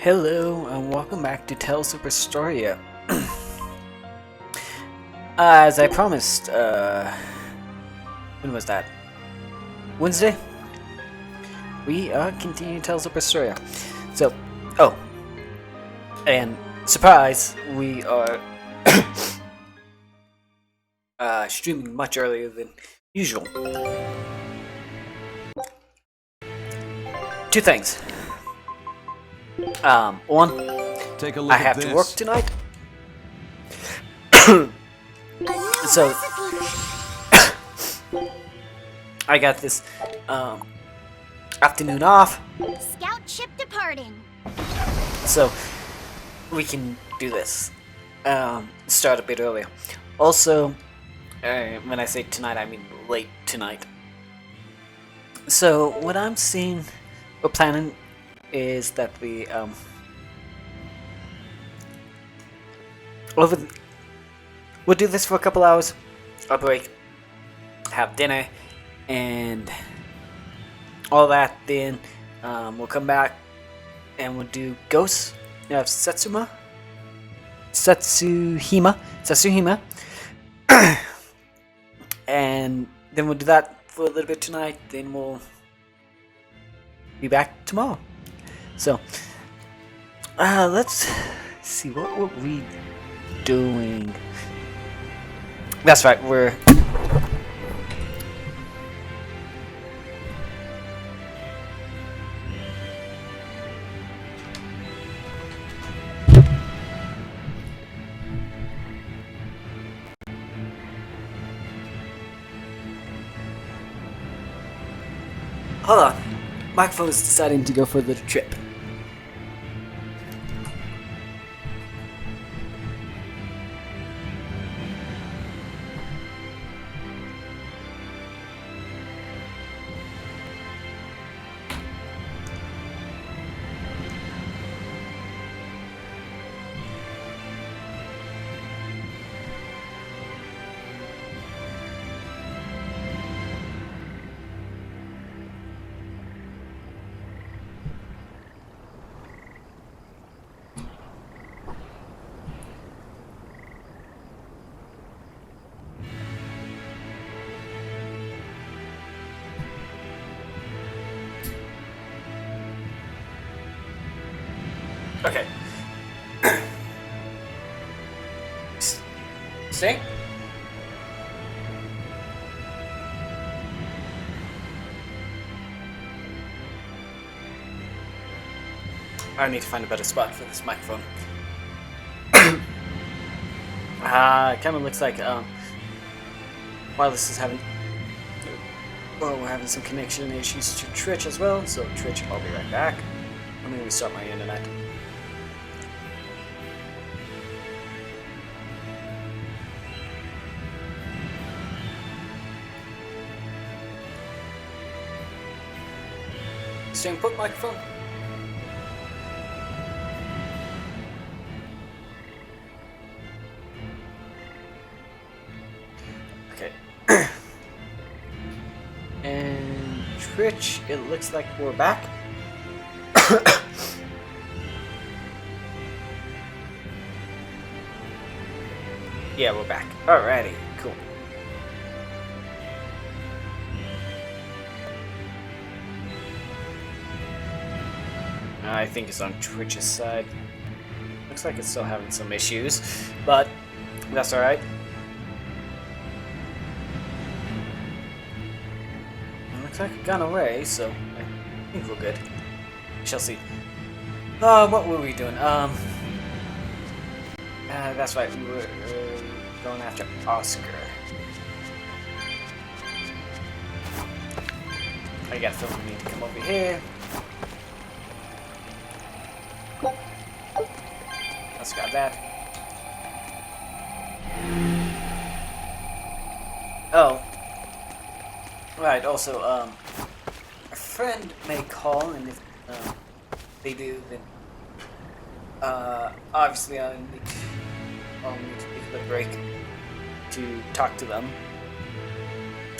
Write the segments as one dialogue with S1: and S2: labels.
S1: Hello and welcome back to Tales of Berseria. As I promised, when was that? Wednesday? We are continuing Tales of Berseria. So, and surprise, we are streaming much earlier than usual. Two things. One,
S2: Take a look
S1: I have
S2: at
S1: to
S2: this.
S1: work tonight. So I got this afternoon off,
S3: Scout ship departing.
S1: so we can do this. Start a bit earlier. Also, when I say tonight, I mean late tonight. So what I'm seeing or planning is that we we'll do this for a couple hours. I'll break, have dinner, and all that. Then we'll come back and we'll do Ghosts of Setsuhima, and then we'll do that for a little bit tonight. Then we'll be back tomorrow. So, let's see, what were we doing? That's right, we're... Hold on, microphone is deciding to go for the trip. Okay. See? I need to find a better spot for this microphone. It kind of looks like Wireless is having... Well, we're having some connection issues to Twitch as well, so Twitch, I'll be right back. Let me restart my internet. Stay input microphone. Okay. And Twitch, it looks like we're back. Yeah, we're back. Alrighty, cool. I think it's on Twitch's side. Looks like it's still having some issues, but that's alright. Looks like it gone away, so I think we're good. We shall see. What were we doing? That's right, we were going after Oscar. I got a feeling we need to come over here. Let's got that. Oh. Right, also, a friend may call, and if they do, then obviously I'll need to take a break to talk to them.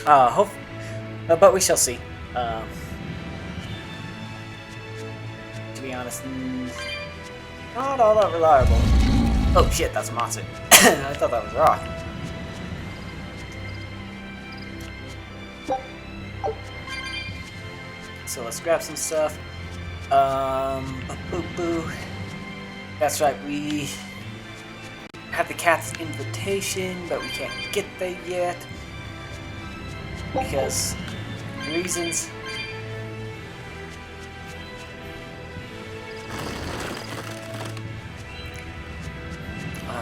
S1: But we shall see. To be honest, Not all that reliable. Oh shit, that's a monster. I thought that was a rock. So let's grab some stuff. Boo boo. That's right, we have the cat's invitation, but we can't get there yet. Because reasons.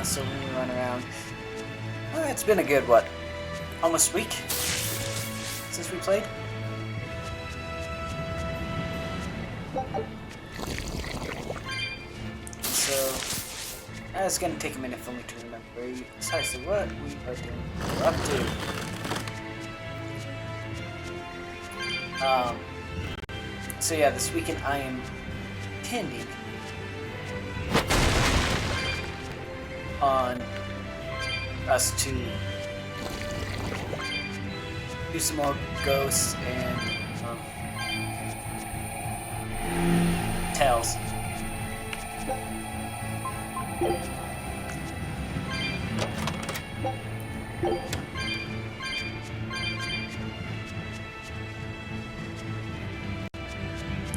S1: So when we run around, it's been a good, what, almost week since we played? So, it's gonna take a minute for me to remember precisely what we are doing, we're up to. So yeah, this weekend I am intending on us to do some more ghosts and tales.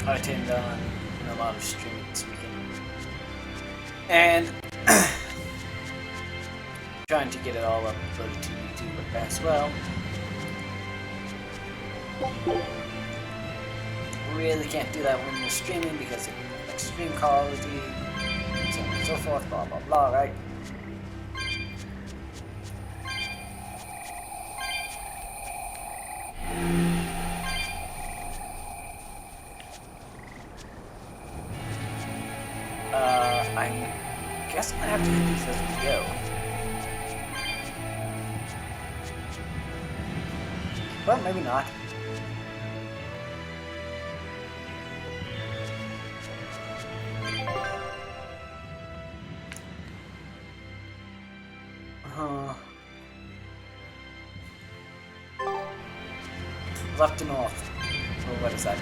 S1: I attend on a lot of streaming this weekend, and trying to get it all uploaded to YouTube as well. Really can't do that when you're streaming because of extreme quality, so on and so forth, blah blah blah, right? I guess I'm gonna have to hit these as we go. Well, maybe not. Left to north. Or what is that?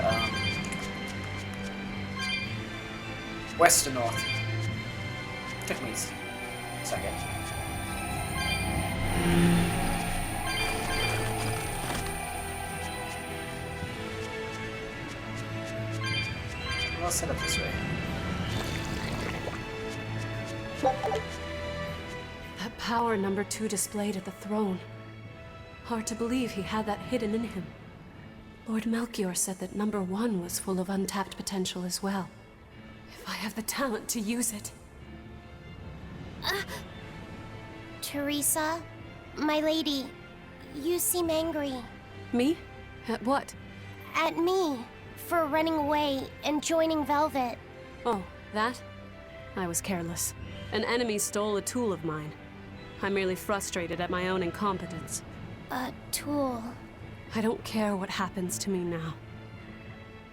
S1: West to north. Took me a second. I'll set up this way.
S2: That power number 2 displayed at the throne. Hard to believe he had that hidden in him. Lord Melchior said that number 1 was full of untapped potential as well. If I have the talent to use it.
S3: Teresa, my lady, you seem angry.
S2: Me? At what?
S3: At me, for running away and joining Velvet.
S2: Oh, that? I was careless. An enemy stole a tool of mine. I'm merely frustrated at my own incompetence.
S3: A tool.
S2: I don't care what happens to me now.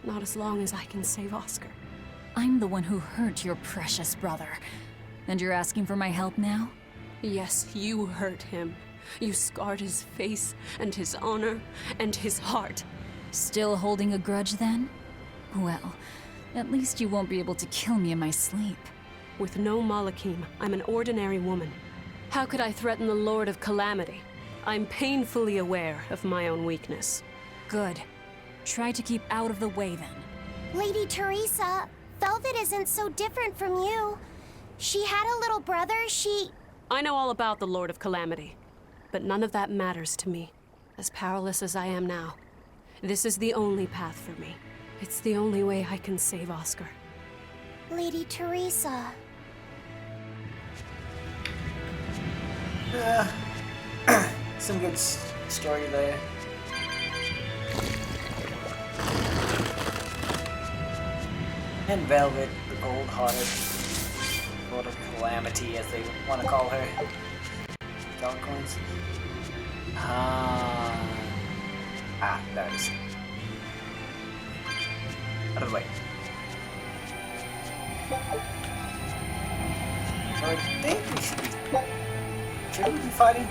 S2: Not as long as I can save Oscar.
S4: I'm the one who hurt your precious brother. And you're asking for my help now?
S2: Yes, you hurt him. You scarred his face, and his honor, and his heart.
S4: Still holding a grudge then? Well, at least you won't be able to kill me in my sleep.
S2: With no Malachim, I'm an ordinary woman. How could I threaten the Lord of Calamity? I'm painfully aware of my own weakness.
S4: Good. Try to keep out of the way then.
S3: Lady Teresa, Velvet isn't so different from you. She had a little brother,
S2: I know all about the Lord of Calamity, but none of that matters to me. As powerless as I am now, this is the only path for me. It's the only way I can save Oscar.
S3: Lady Teresa.
S1: Some good story there. And Velvet, the gold-hearted Lord of Calamity, as they want to call her. Coins. There it is. Out of the way. I think we should be... Should we be fighting?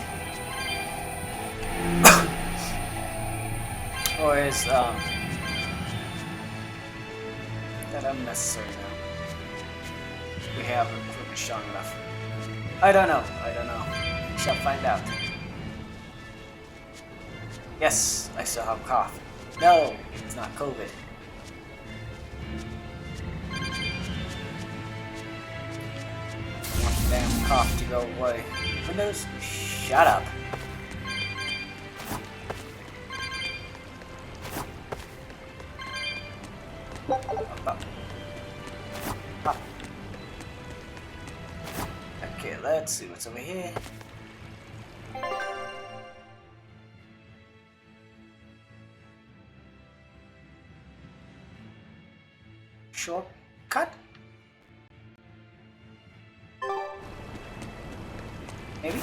S1: Or is, that unnecessary now? We have have equipment strong enough. I don't know. We shall find out. Yes, I still have cough. No, it's not COVID. I want the damn cough to go away. Windows, shut up. Up. Okay, let's see what's over here. Shortcut? Maybe?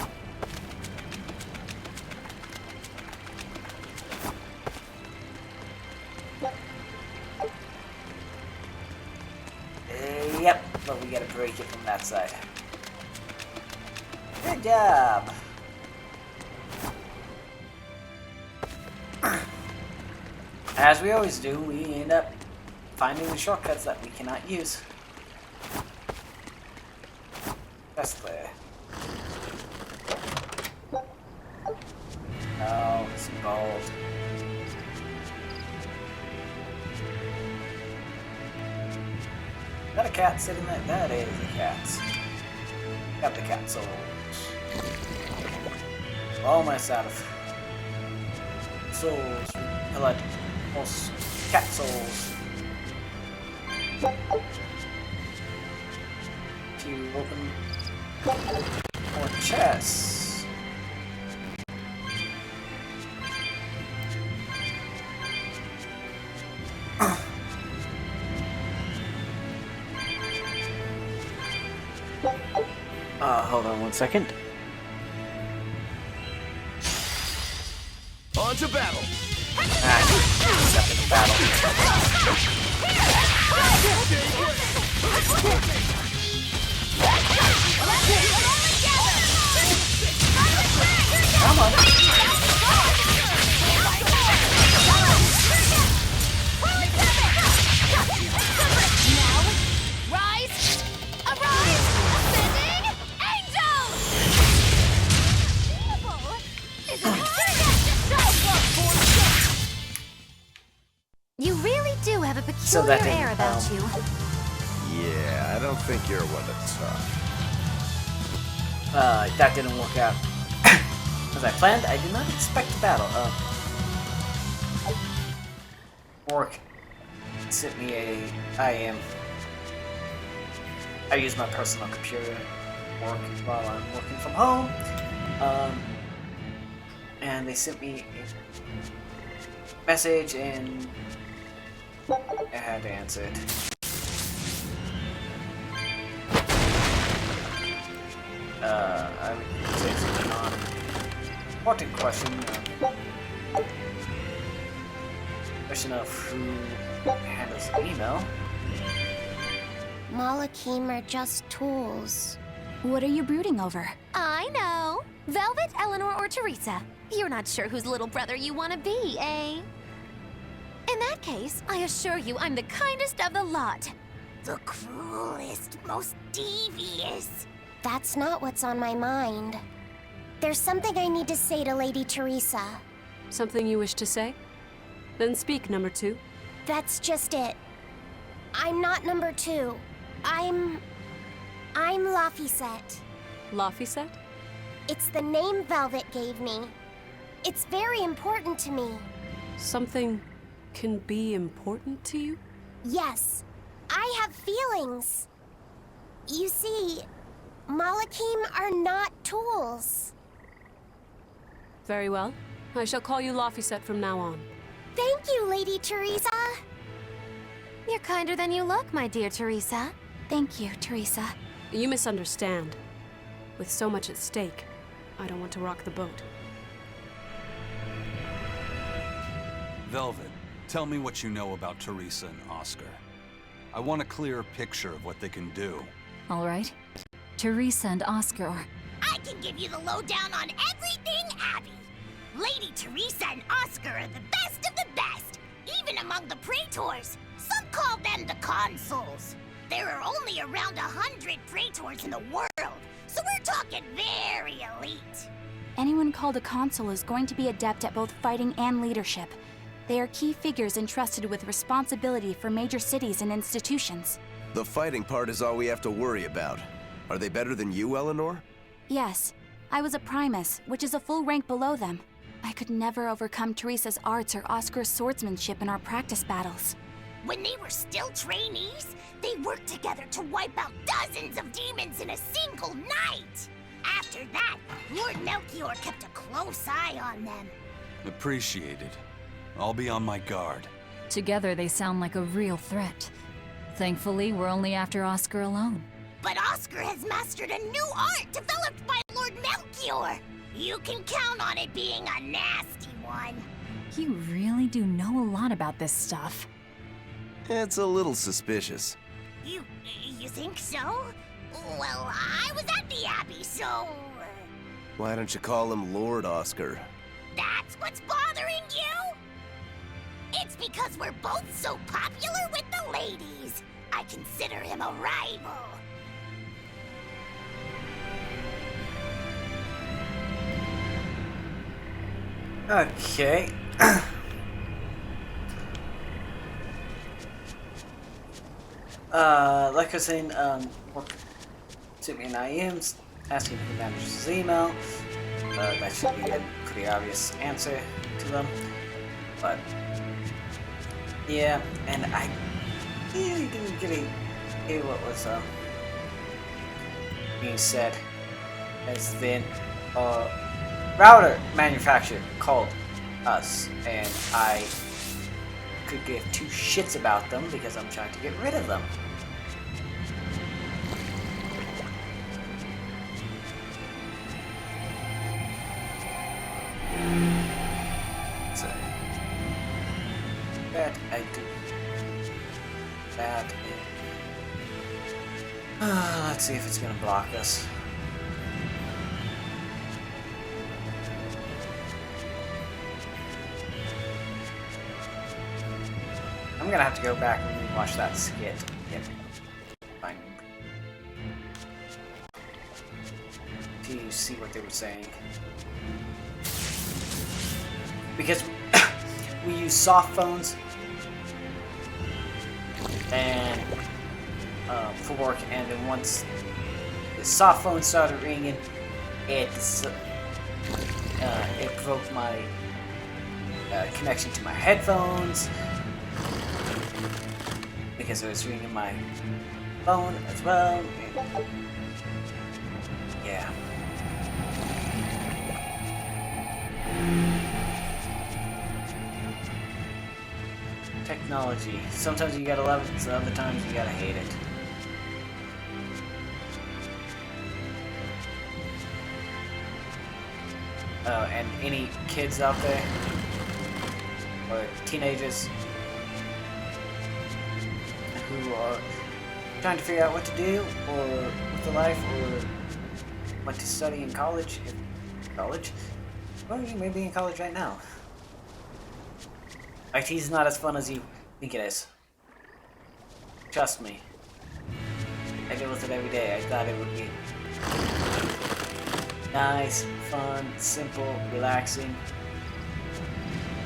S1: Yep, but we gotta break it from that side. Good job! As we always do, we end up finding the shortcuts that we cannot use. That's clear. No, it's gold. Is that a cat sitting there? That is a cat. Got the cat souls. Almost out of souls. Collect most cat souls. To open more chests. Hold on 1 second.
S5: On to battle!
S1: Step into battle. Come on.
S3: Now, rise! Arise! Ascending angels! You really do have a peculiar air about you.
S5: Yeah, I don't think you're one to talk.
S1: That didn't work out as I planned. I did not expect a battle. Work sent me I use my personal computer work while I'm working from home. And they sent me a message and I had to answer it. I would say something on important question. Question of who handles email.
S3: Malakim are just tools.
S4: What are you brooding over?
S3: I know. Velvet, Eleanor, or Teresa. You're not sure whose little brother you want to be, eh? In that case, I assure you I'm the kindest of the lot. The cruelest, most devious. That's not what's on my mind. There's something I need to say to Lady Teresa.
S2: Something you wish to say? Then speak, number 2.
S3: That's just it. I'm not number 2. I'm Laphicet.
S2: Laphicet?
S3: It's the name Velvet gave me. It's very important to me.
S2: Something can be important to you?
S3: Yes, I have feelings. You see, Malakim are not tools.
S2: Very well. I shall call you Laphicet from now on.
S3: Thank you, Lady Teresa. You're kinder than you look, my dear Teresa.
S4: Thank you, Teresa.
S2: You misunderstand. With so much at stake, I don't want to rock the boat.
S6: Velvet, tell me what you know about Teresa and Oscar. I want a clearer picture of what they can do.
S4: All right. Teresa and Oscar are...
S7: I can give you the lowdown on everything Abby. Lady Teresa and Oscar are the best of the best, even among the praetors. Some call them the consuls. There are only around 100 praetors in the world, so we're talking very elite.
S8: Anyone called a consul is going to be adept at both fighting and leadership. They are key figures entrusted with responsibility for major cities and institutions.
S5: The fighting part is all we have to worry about. Are they better than you, Eleanor?
S8: Yes. I was a primus, which is a full rank below them. I could never overcome Teresa's arts or Oscar's swordsmanship in our practice battles.
S7: When they were still trainees, they worked together to wipe out dozens of demons in a single night. After that, Lord Melchior kept a close eye on them.
S6: Appreciated. I'll be on my guard.
S4: Together they sound like a real threat. Thankfully, we're only after Oscar alone.
S7: But Oscar has mastered a new art developed by Lord Melchior. You can count on it being a nasty one.
S4: You really do know a lot about this stuff.
S5: It's a little suspicious.
S7: You think so? Well, I was at the Abbey, so...
S5: Why don't you call him Lord Oscar?
S7: That's what's bothering you? It's because we're both so popular with the ladies. I consider him a rival.
S1: Okay. Like I was saying, sent me an IM asking who manages his email. That should be a pretty obvious answer to them. But yeah, and I really didn't really hear what was being said. As then, router manufacturer called us, and I could give two shits about them because I'm trying to get rid of them. So that I do. That let's see if it's gonna block us. I'm gonna have to go back and watch that skit again. To see what they were saying. Because we use soft phones and for work, and then once the soft phone started ringing, it broke my connection to my headphones because it was ringing my phone as well. Yeah. Technology. Sometimes you gotta love it, so other times you gotta hate it. Oh, and any kids out there, or teenagers, who are trying to figure out what to do, or with their life, or what to study in college, well, you may be in college right now. IT is not as fun as you think it is. Trust me. I deal with it every day. I thought it would be nice, fun, simple, relaxing,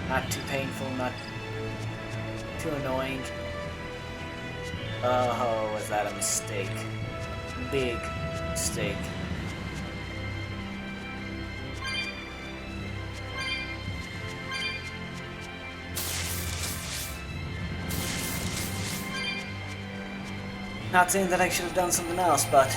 S1: not too painful, not too annoying. Oh, was that a mistake? Big mistake. Not saying that I should have done something else, but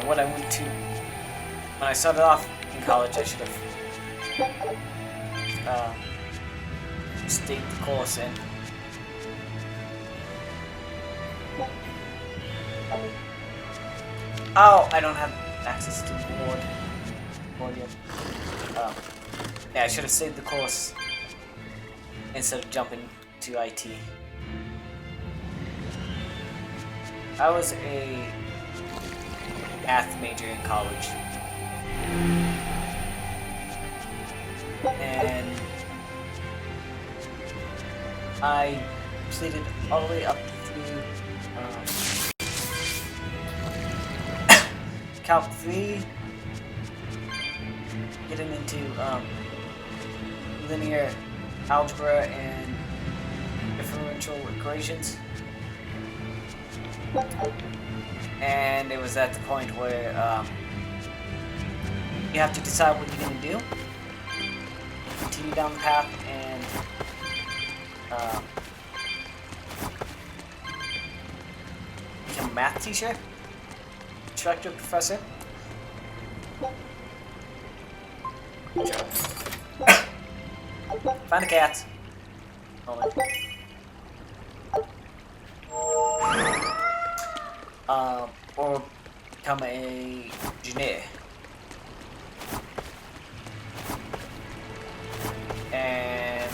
S1: what I went to when I started off in college, I should have stayed the course in. Oh, I don't have access to board yet. Yeah, I should have stayed the course instead of jumping to IT. I was a math major in college, and I completed all the way up through Calc 3, getting into linear algebra and differential equations. And it was at the point where you have to decide what you're going to do. Continue down the path and become a math teacher, instructor, professor. Find a cat. Hold on. Or become a engineer. And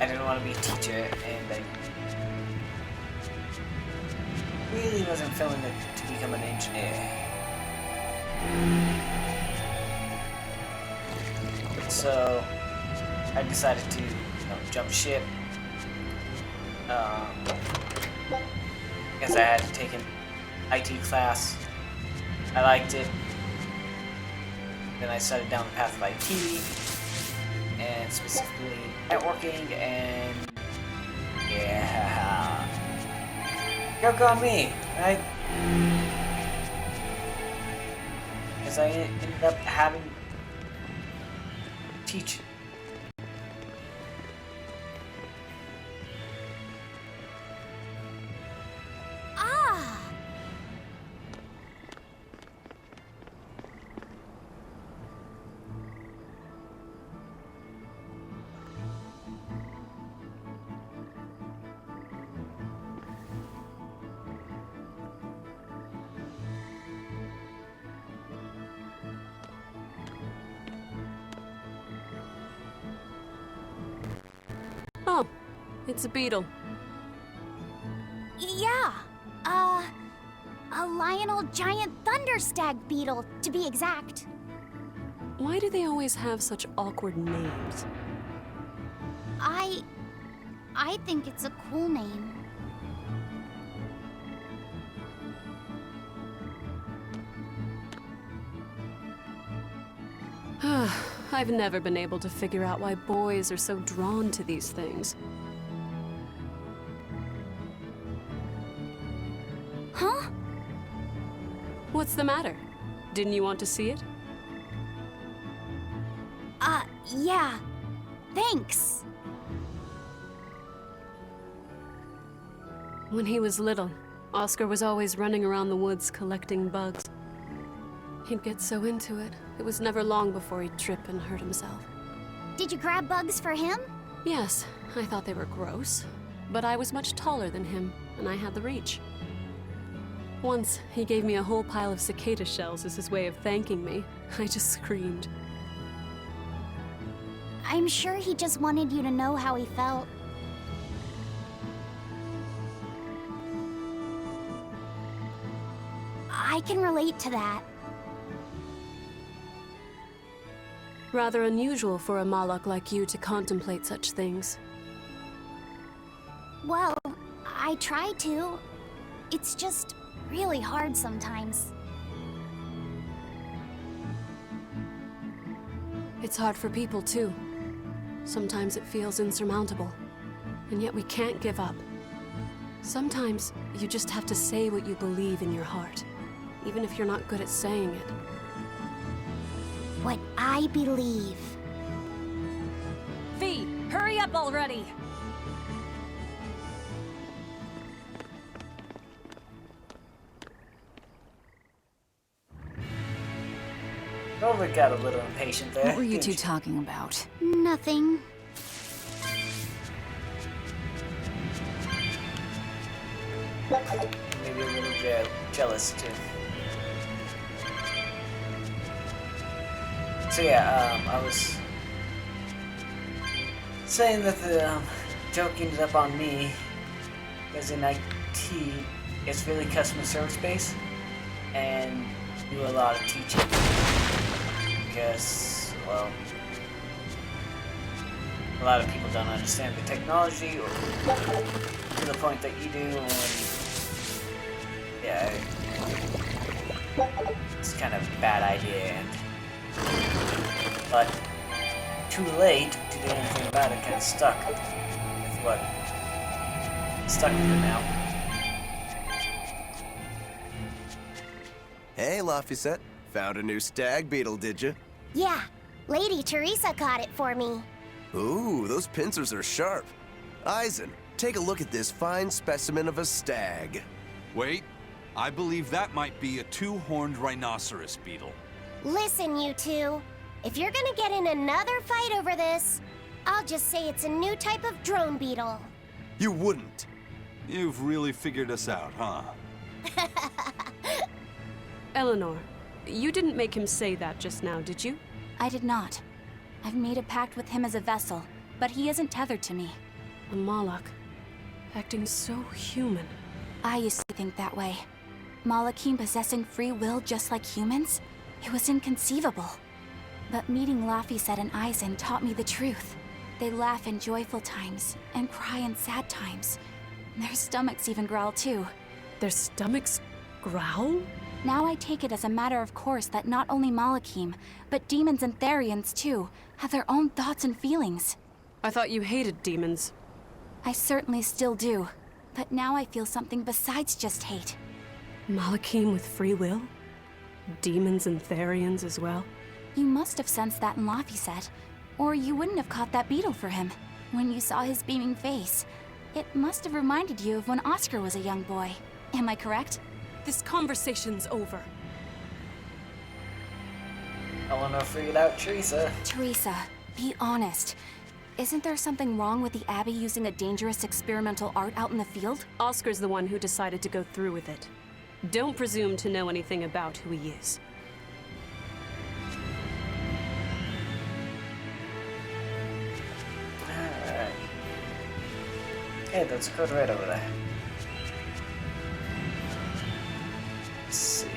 S1: I didn't want to be a teacher, and I really wasn't feeling it to become an engineer. So I decided to jump ship because I had to take an IT class. I liked it. Then I started down the path of IT, and specifically networking, and yeah, joke on me, right? Because I ended up having to teach.
S2: Oh, it's a beetle.
S8: Yeah. A Lionel giant thunderstag beetle, to be exact.
S2: Why do they always have such awkward names?
S8: I think it's a cool name.
S2: I've never been able to figure out why boys are so drawn to these things.
S8: Huh?
S2: What's the matter? Didn't you want to see it?
S8: Yeah. Thanks.
S2: When he was little, Oscar was always running around the woods collecting bugs. He'd get so into it, it was never long before he'd trip and hurt himself.
S8: Did you grab bugs for him?
S2: Yes, I thought they were gross, but I was much taller than him, and I had the reach. Once, he gave me a whole pile of cicada shells as his way of thanking me. I just screamed.
S8: I'm sure he just wanted you to know how he felt. I can relate to that.
S2: Rather unusual for a Malak like you to contemplate such things.
S8: Well, I try to. It's just really hard sometimes.
S2: It's hard for people, too. Sometimes it feels insurmountable, and yet we can't give up. Sometimes you just have to say what you believe in your heart, even if you're not good at saying it.
S8: What I believe.
S4: Fee, hurry up already!
S1: Velvet got a little impatient there.
S4: What were you
S1: didn't
S4: two
S1: she?
S4: talking about?
S8: Nothing.
S1: Maybe a little jealous too. So yeah, I was saying that the joke ended up on me, because in IT, it's really customer service based, and do a lot of teaching, because, well, a lot of people don't understand the technology or to the point that you do, and yeah, it's kind of a bad idea, but too late to do anything about it, kind of stuck with what, stuck with it now.
S5: Hey, Laphicet. Found a new stag beetle, did you?
S7: Yeah, Lady Teresa caught it for me.
S5: Ooh, those pincers are sharp. Eisen, take a look at this fine specimen of a stag.
S6: Wait, I believe that might be a two-horned rhinoceros beetle.
S7: Listen, you two. If you're gonna get in another fight over this, I'll just say it's a new type of drone beetle.
S5: You wouldn't.
S6: You've really figured us out, huh?
S2: Eleanor, you didn't make him say that just now, did you?
S8: I did not. I've made a pact with him as a vessel, but he isn't tethered to me.
S2: A Malak, acting so human.
S8: I used to think that way. Malakim possessing free will just like humans? It was inconceivable. But meeting Laphicet and Eisen taught me the truth. They laugh in joyful times and cry in sad times. Their stomachs even growl too.
S2: Their stomachs growl?
S8: Now I take it as a matter of course that not only Malakim, but demons and Therians too, have their own thoughts and feelings.
S2: I thought you hated demons.
S8: I certainly still do, but now I feel something besides just hate.
S2: Malakim with free will? Demons and Therians as well?
S8: You must have sensed that in Laphicet, or you wouldn't have caught that beetle for him. When you saw his beaming face, it must have reminded you of when Oscar was a young boy. Am I correct?
S2: This conversation's over.
S1: Eleanor figured out Teresa.
S8: Teresa, be honest. Isn't there something wrong with the Abbey using a dangerous experimental art out in the field?
S2: Oscar's the one who decided to go through with it. Don't presume to know anything about who he is.
S1: Alright. Hey, that's Code Red over there. Let's see.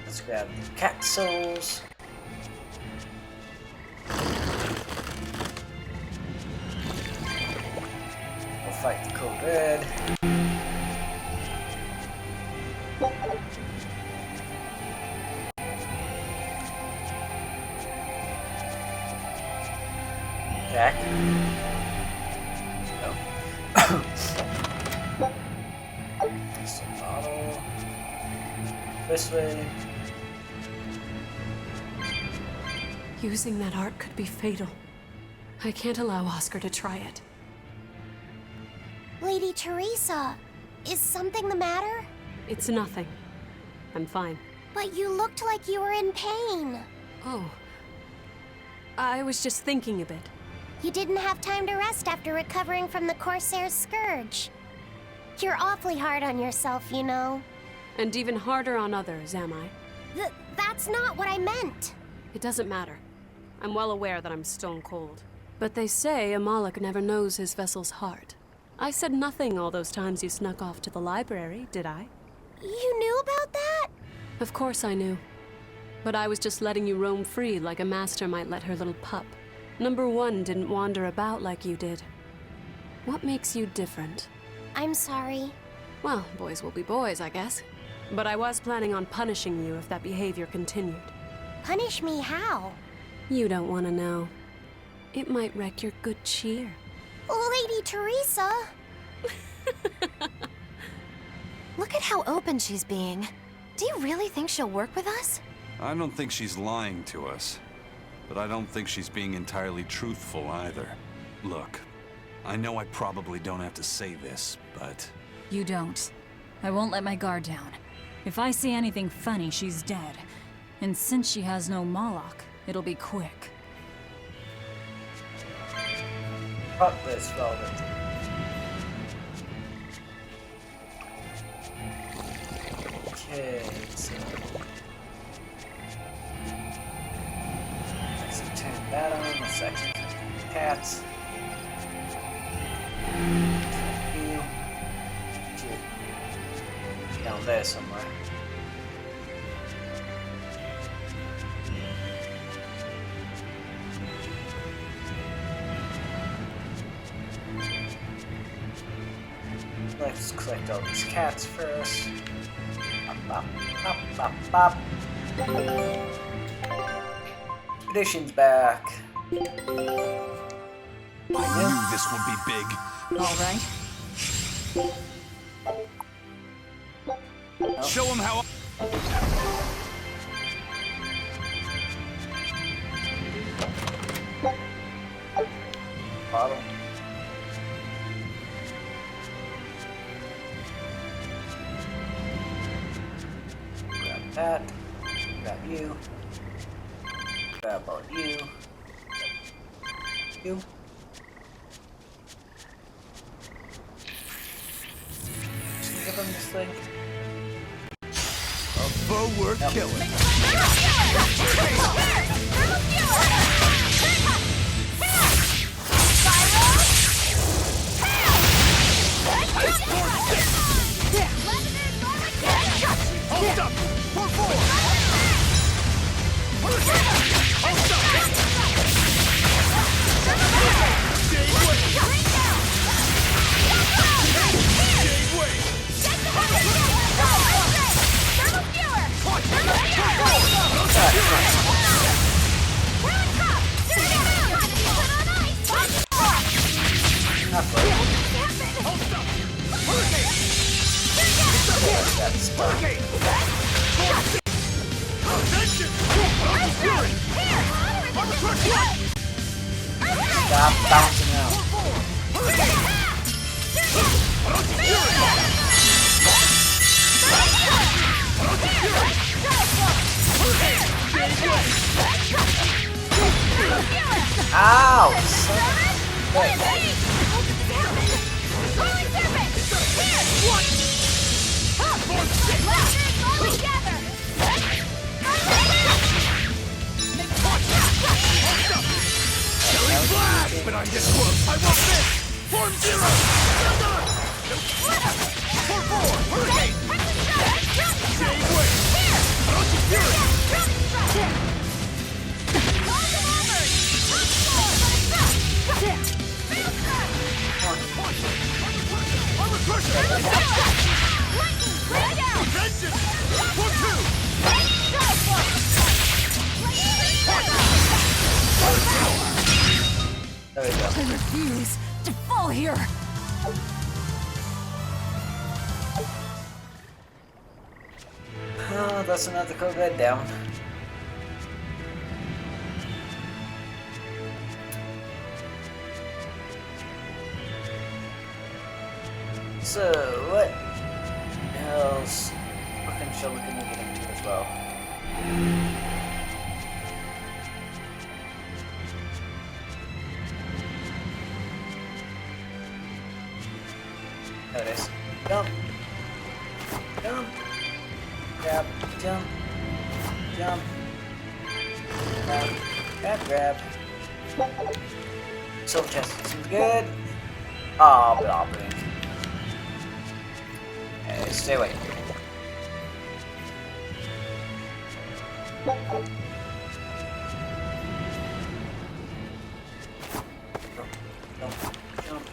S1: Let's grab the cat souls. We'll fight the Code Red. Back. Oh. Just a bottle. This way.
S2: Using that art could be fatal. I can't allow Oscar to try it.
S7: Lady Teresa, is something the matter?
S2: It's nothing. I'm fine.
S7: But you looked like you were in pain.
S2: Oh. I was just thinking a bit.
S7: You didn't have time to rest after recovering from the Corsair's scourge. You're awfully hard on yourself, you know.
S2: And even harder on others, am I?
S7: That's not what I meant.
S2: It doesn't matter. I'm well aware that I'm stone cold. But they say a Malak never knows his vessel's heart. I said nothing all those times you snuck off to the library, did I?
S7: You knew about that?
S2: Of course I knew. But I was just letting you roam free like a master might let her little pup. Number one didn't wander about like you did. What makes you different?
S7: I'm sorry.
S2: Well, boys will be boys, I guess. But I was planning on punishing you if that behavior continued.
S7: Punish me how?
S2: You don't want to know. It might wreck your good cheer.
S7: Lady Teresa!
S3: Look at how open she's being. Do you really think she'll work with us?
S6: I don't think she's lying to us. But I don't think she's being entirely truthful either. Look, I know I probably don't have to say this, but...
S4: You don't. I won't let my guard down. If I see anything funny, she's dead. And since she has no Malak, it'll be quick.
S1: Fuck this, Velvet. Okay, so... Let's turn that on. Let's actually cats. You. there somewhere. Let's collect all these cats first. Bop, bop, bop, bop, bop. Edition's back.
S6: I knew this would be big.
S4: All right.
S6: Show him how.
S1: Bottle. Grab that. Grab you. Grab all you. You. Give him this thing.
S5: A foe worth killing.
S7: Hold up! Move forward! Hold up! Stay away! Stay away!
S1: Not right. That's fun. Stop bouncing out. Ow!
S5: But I'm this close. I want this! Form zero! Form four! Hurricane! Stay away! Fury! Armor crusher! Vengeance! Form two!
S1: There we go.
S4: I refuse to fall here.
S1: Oh, that's another Code Red Daemon. So, what else? What can we get into as well? There it is. Jump. Jump. Grab. Jump. Jump. Grab. Grab. Grab. Silver chest. Seems good. Ah, blah, blah. Stay away. Jump.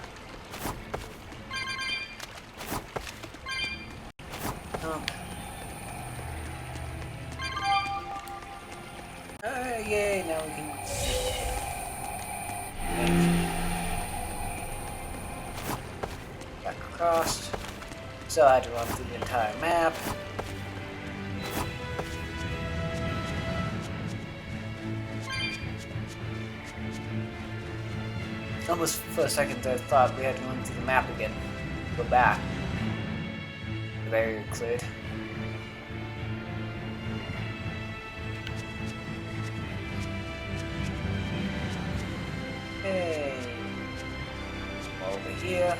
S1: Jump. Yay, now we can back across. So I had to run through the entire map. Almost for a second I thought we had to run through the map again. Go back. The barrier cleared. Hey. Over here.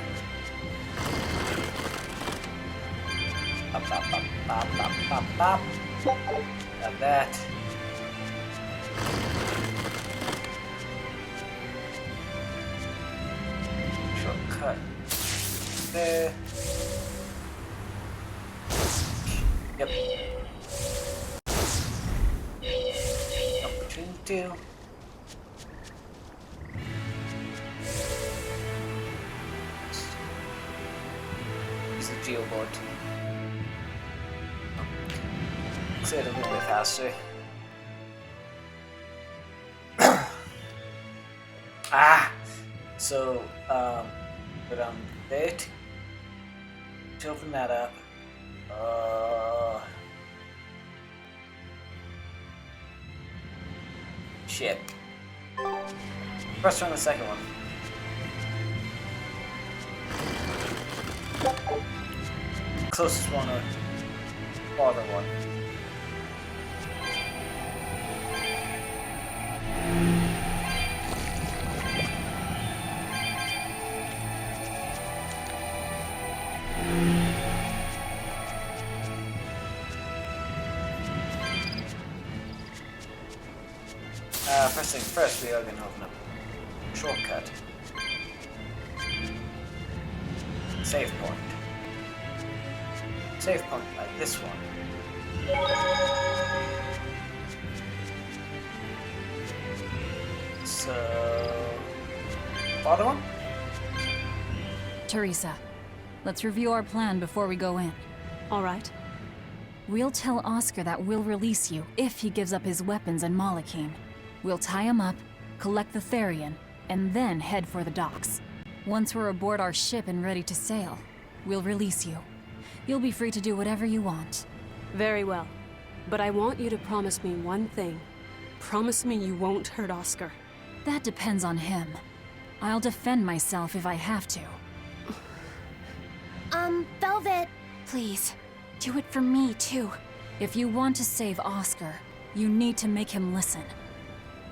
S1: Pop, pop, pop, pop, pop, pop, pop. Got that. Shortcut. There. 2. Use the geoboard to say it a little bit faster. So, put on there to open that up. Shit. First one, the second one. Closest one or farther one. First thing first, we are going to open up a shortcut. Save point. Save point like this one. So... Other one?
S4: Teresa, let's review our plan before we go in.
S2: All right.
S4: We'll tell Oscar that we'll release you if he gives up his weapons and Malachim. We'll tie him up, collect the Therian, and then head for the docks. Once we're aboard our ship and ready to sail, we'll release you. You'll be free to do whatever you want.
S2: Very well. But I want you to promise me one thing. Promise me you won't hurt Oscar.
S4: That depends on him. I'll defend myself if I have to.
S3: Velvet.
S8: Please, do it for me, too.
S4: If you want to save Oscar, you need to make him listen.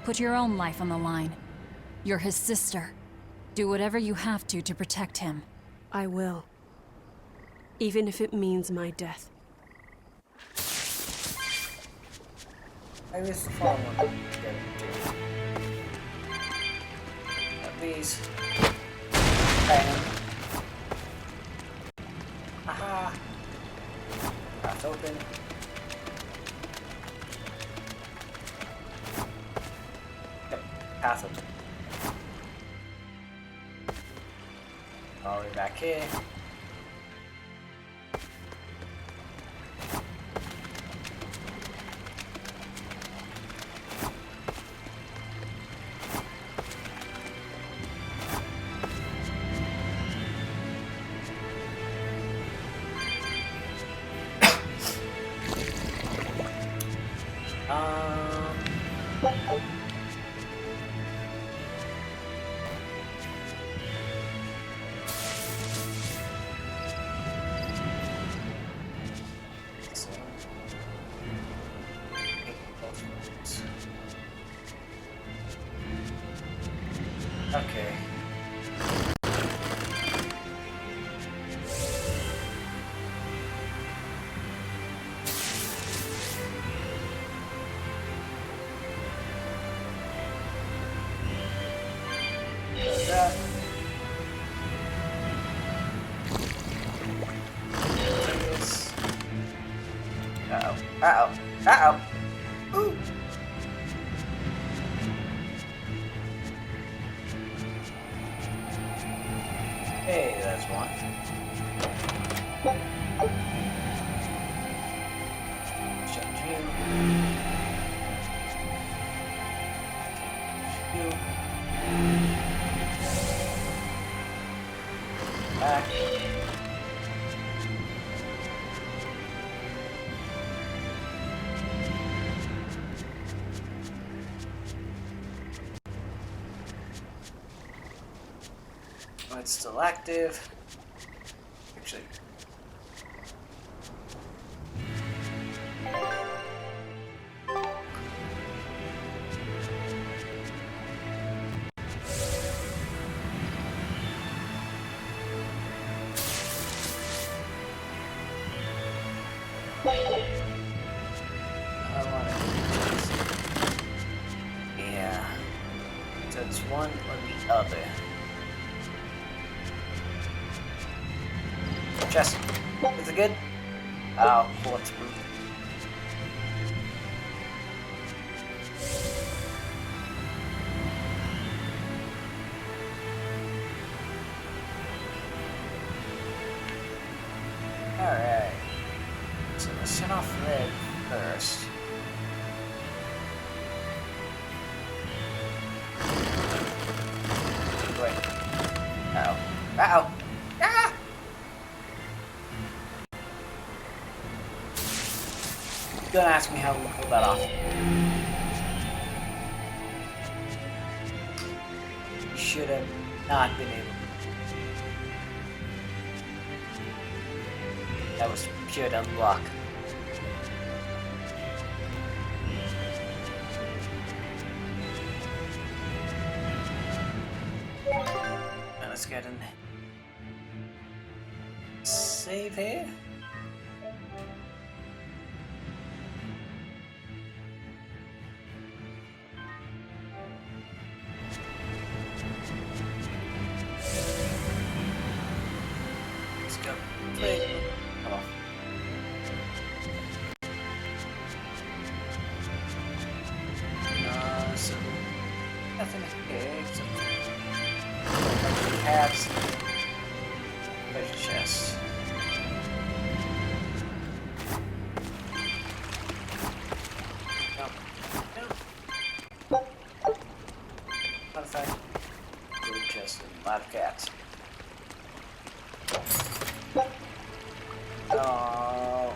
S4: Put your own life on the line. You're his sister. Do whatever you have to protect him.
S2: I will. Even if it means my death.
S1: I wish the farm one. Got these. Bam. Aha. Path open. Yep, path open. All the way back here. Okay. There's that. This. Uh-oh. Uh-oh. Uh-oh. Ooh. Hey, that's one. Check you. Back. Oh, it's still active. Actually. I want to. Yeah. So it's one or the other. Chest. Is it good? Oh, let's move. thread first. Wait. Uh-oh. Uh-oh! Ah! Don't ask me how we pull that off. You should have not been able. That was pure dumb luck. Now let's get in. Save here. Let's go. Play. Come on. So nothing here. Except tabs. Treasure chest. No. No. Not a fact. Treasure chest and a lot of cats. Oh.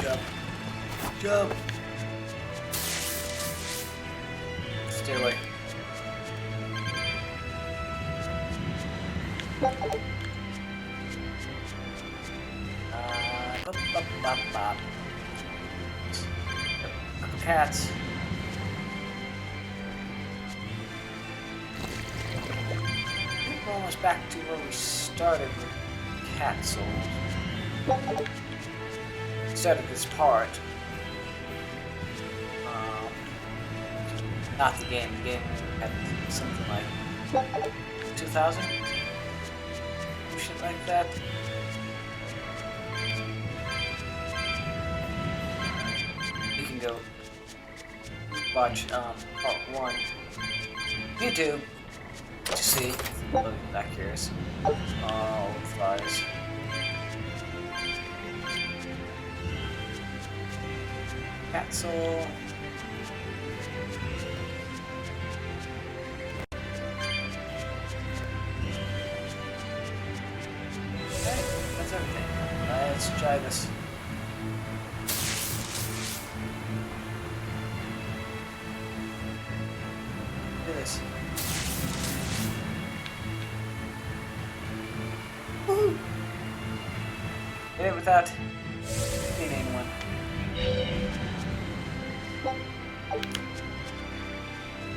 S1: Jump. Jump. Stay away. Bop, bop, bop, bop. Couple cats. We're almost back to where we started with cat souls. We started this part. Not the game. The game had something like 2,000? Shit like that. You can go watch part 1 YouTube to see. I'm not curious. Oh, flies. Cat soul. Okay, that's everything. Let's try this. Do this. Woohoo! Did it without hitting anyone.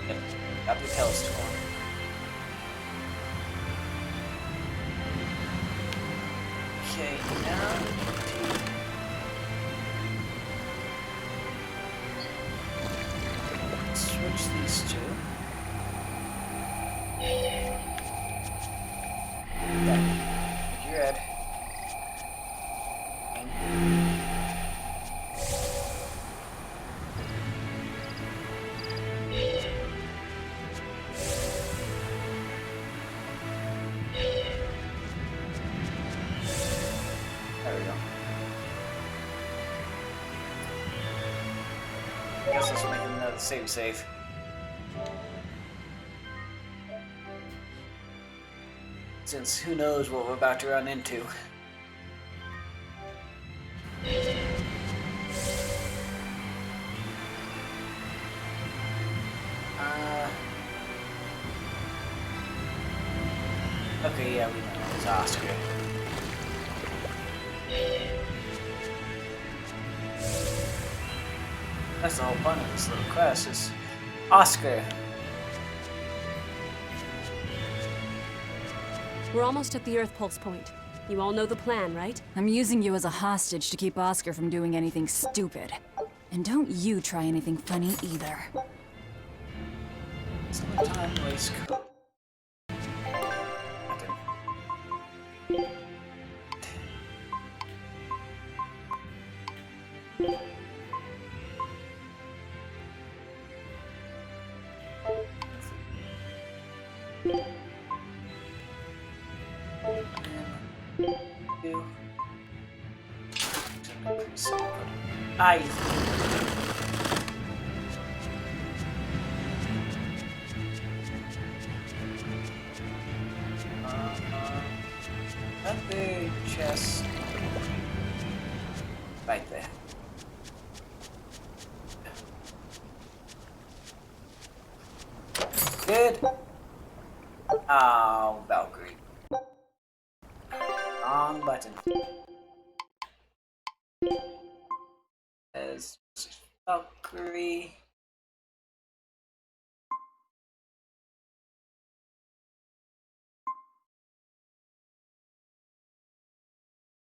S1: Yep, got the tails torn. Okay, now to switch these two. There. You're red. There we go. I guess let's make another save. Since who knows what we're about to run into. Okay, yeah, we know it's Oscar. That's the whole point of this little quest, is Oscar.
S2: We're almost at the Earth Pulse point. You all know the plan, right?
S4: I'm using you as a hostage to keep Oscar from doing anything stupid. And don't you try anything funny either.
S1: Time waste code. You. I. Another chest right there. Good. Oh, Valkyrie. Wrong button. There's Valkyrie.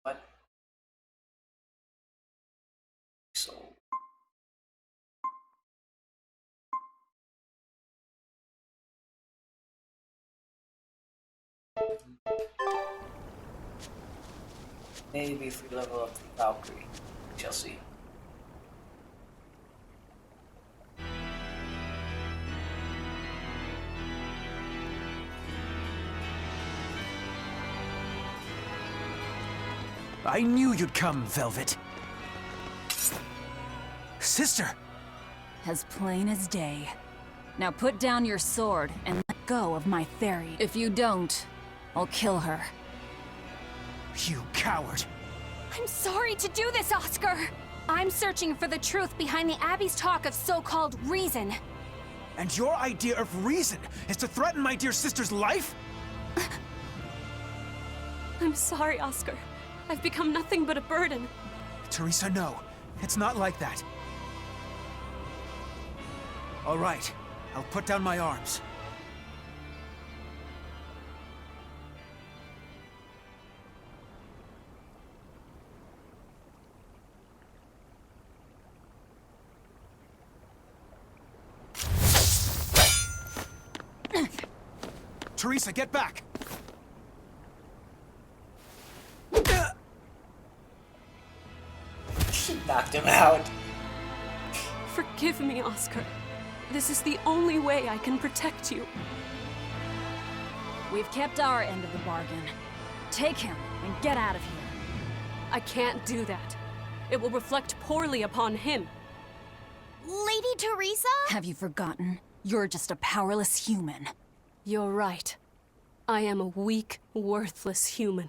S1: What? So. Maybe if we level up the Valkyrie, we shall see.
S9: I knew you'd come, Velvet. Sister!
S4: As plain as day. Now put down your sword and let go of my Theri. If you don't, I'll kill her.
S9: You coward!
S8: I'm sorry to do this, Oscar! I'm searching for the truth behind the Abbey's talk of so-called reason.
S9: And your idea of reason is to threaten my dear sister's life?
S2: I'm sorry, Oscar. I've become nothing but a burden.
S9: Teresa, no. It's not like that. All right. I'll put down my arms. Teresa, get back!
S1: She knocked him out.
S2: Forgive me, Oscar. This is the only way I can protect you.
S4: We've kept our end of the bargain. Take him and get out of here.
S2: I can't do that. It will reflect poorly upon him.
S3: Lady Teresa?
S4: Have you forgotten? You're just a powerless human.
S2: You're right. I am a weak, worthless human.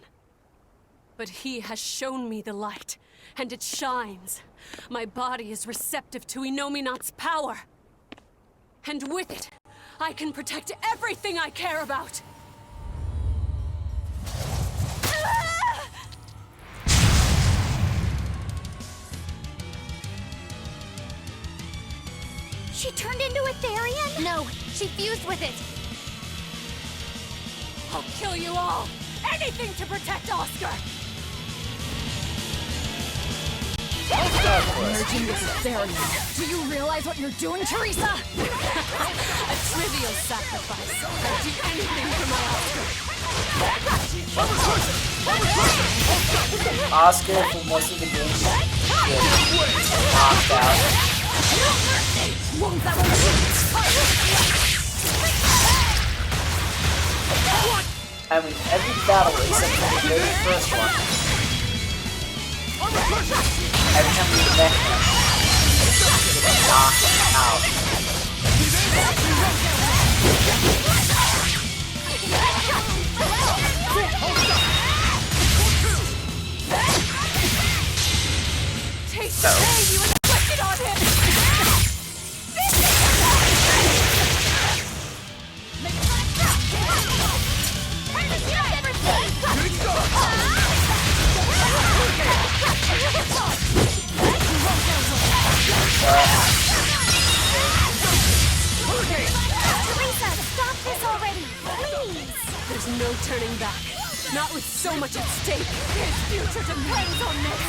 S2: But he has shown me the light, and it shines. My body is receptive to Inominat's power. And with it, I can protect everything I care about!
S3: She turned into a Therian? No, she fused with it.
S2: I'll kill you all! Anything to protect Oscar!
S4: Merging with the Therian. Do you realize what you're doing, Teresa?
S2: A trivial sacrifice. I'd do anything for my Oscar.
S1: Oscar, for most of the game, gets knocked out.
S4: Won't that
S1: I mean, every battle except for the very first one. Every time we met him, he gets knocked out.
S2: Take the pain you inflicted on him!
S3: Teresa, stop this already, please!
S2: There's no turning back. Not with so much at stake. His future depends on this.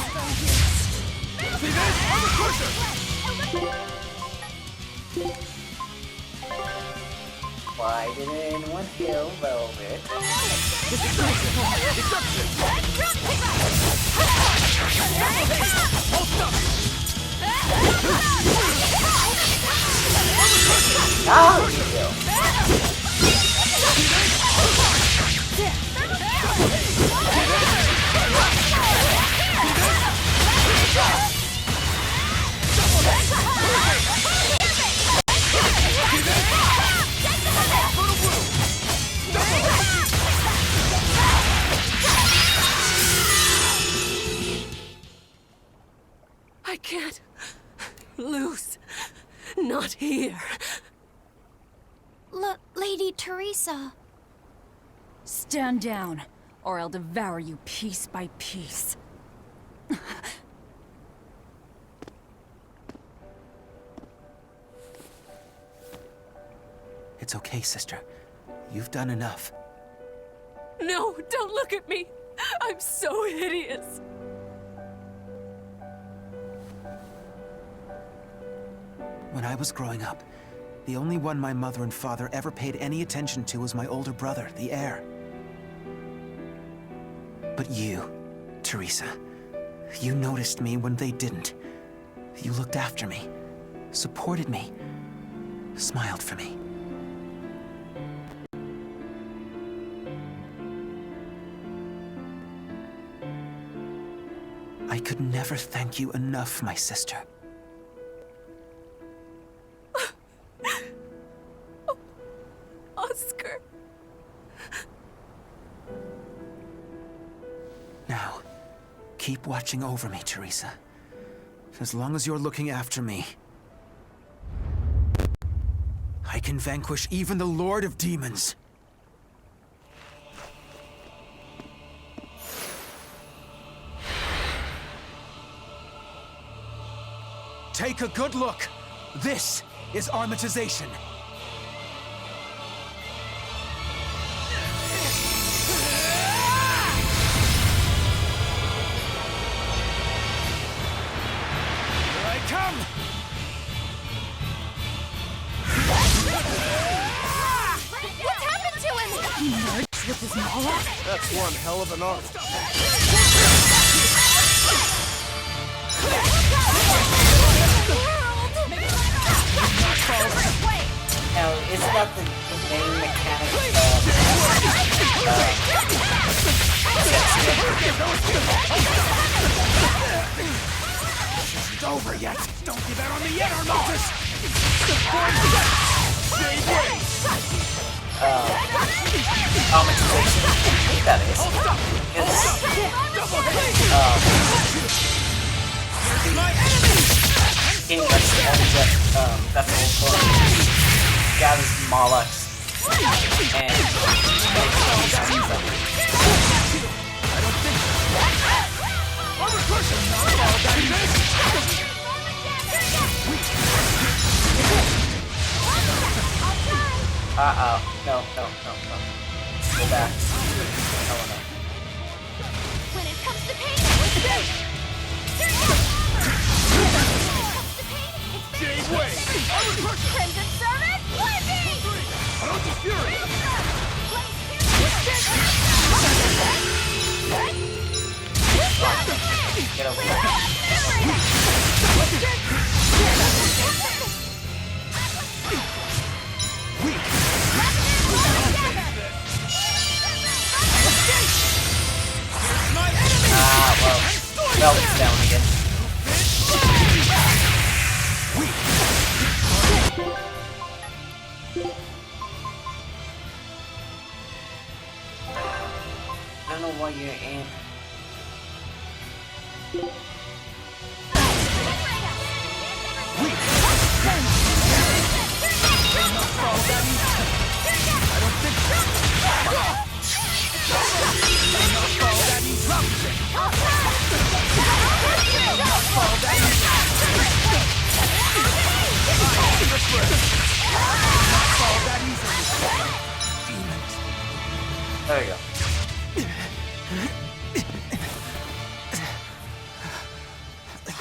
S1: Why did anyone kill Velvet? Now you kill.
S2: can't lose. Not here.
S8: Lady Teresa.
S4: Stand down, or I'll devour you piece by piece.
S9: It's okay, sister. You've done enough.
S2: No, don't look at me. I'm so hideous.
S9: When I was growing up, the only one my mother and father ever paid any attention to was my older brother, the heir. But you, Teresa, you noticed me when they didn't. You looked after me, supported me, smiled for me. I could never thank you enough, my sister.
S2: Oscar.
S9: Now, keep watching over me, Teresa. As long as you're looking after me, I can vanquish even the Lord of Demons. Take a good look. This is armatization. Here I come!
S3: What's happened to him?
S4: He merged with his Moloch?
S5: That's one hell of an art.
S1: Now, isn't that the main mechanic
S9: It's over yet! Don't give out on me yet, Armatus!
S1: Armatization? I think that is. Getting ready to edit that's the whole point. Gathers Molochs and uses them. Uh-oh. No. Go back. Oh, no.
S3: When it comes to pain, it's big. Crimson Servant, Blazing!
S5: Armatus Fury!
S1: Get over here. Well, Velvet's down again. I don't know why you're in. There you go.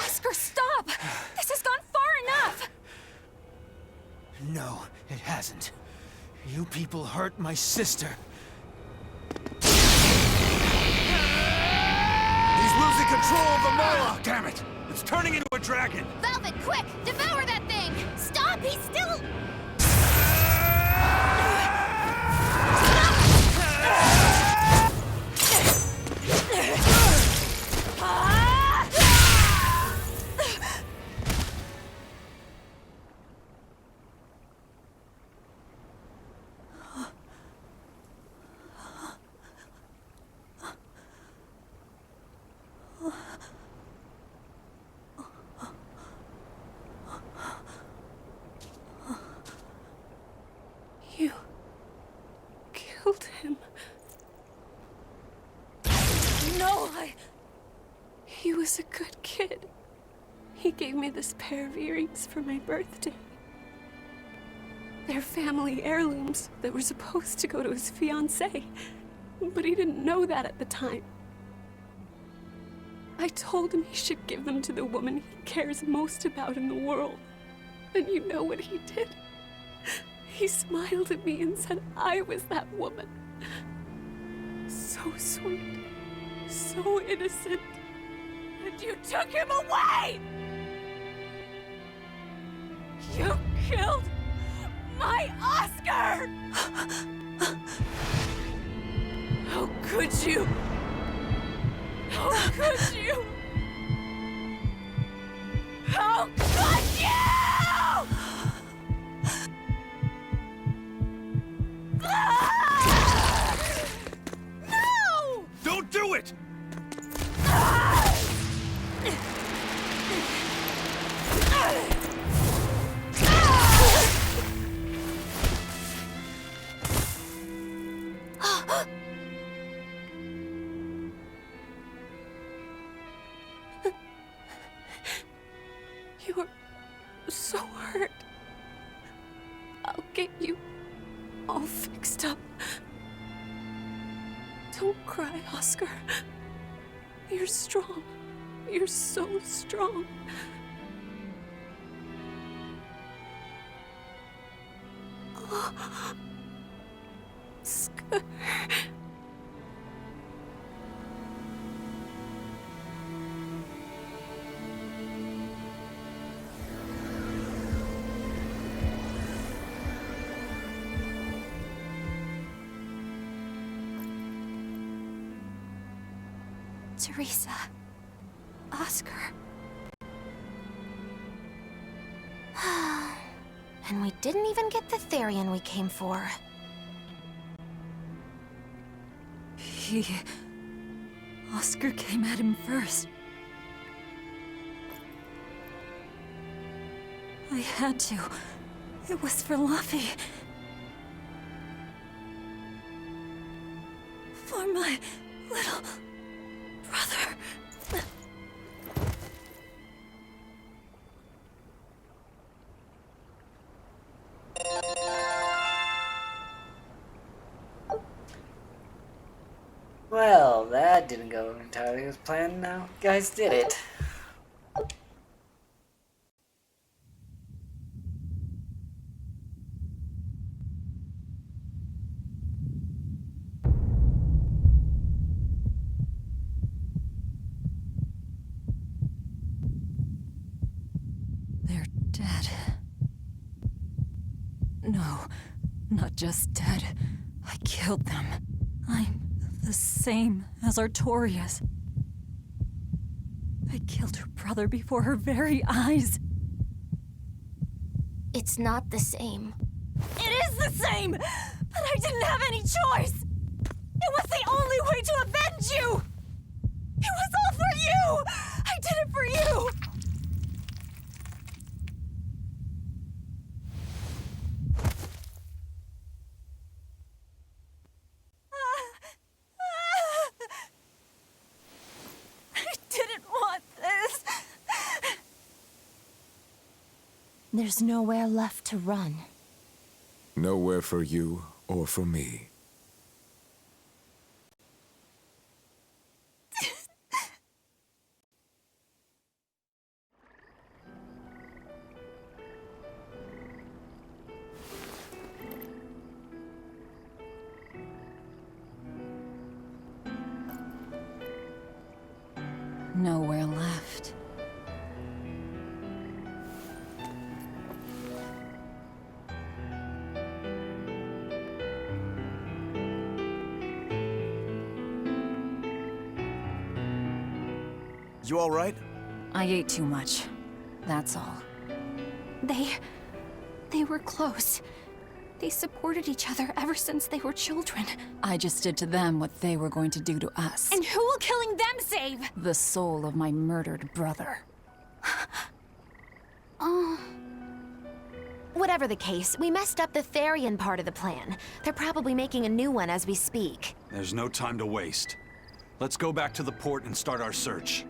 S4: Oscar, stop! This has gone far enough!
S9: No, it hasn't. You people hurt my sister.
S5: He's losing control of the Moloch!
S6: Damn it! It's turning into a dragon!
S3: Velvet, quick! Devour that thing! Stop! He's still...
S2: No, He was a good kid. He gave me this pair of earrings for my birthday. They're family heirlooms that were supposed to go to his fiancée, but he didn't know that at the time. I told him he should give them to the woman he cares most about in the world. And you know what he did? He smiled at me and said I was that woman. So sweet, so innocent. And you took him away! You killed my Oscar! How could you? How could you? How could you? No!
S6: Don't do it!
S2: You're so hurt. I'll get you all fixed up. Don't cry, Oscar. You're strong. You're so strong. Oscar.
S8: Teresa. Oscar.
S3: And we didn't even get the Therian we came for.
S4: Oscar came at him first. I had to. It was for Luffy. For my little brother.
S1: Well, that didn't go entirely as planned now. You guys did it.
S4: They're dead. No, not just dead. I killed them. I'm the same as Artorias. I killed her brother before her very eyes.
S3: It's not the same.
S4: It is the same! But I didn't have any choice! It was the only way to avenge you! It was all for you! I did it for you! I didn't want this!
S3: There's nowhere left to run.
S10: Nowhere for you or for me.
S4: Nowhere left.
S5: You all right?
S4: I ate too much. That's all.
S8: They were close. They supported each other ever since they were children.
S4: I just did to them what they were going to do to us.
S8: And who will killing them save?
S4: The soul of my murdered brother.
S3: Whatever the case, we messed up the Therian part of the plan. They're probably making a new one as we speak.
S6: There's no time to waste. Let's go back to the port and start our search.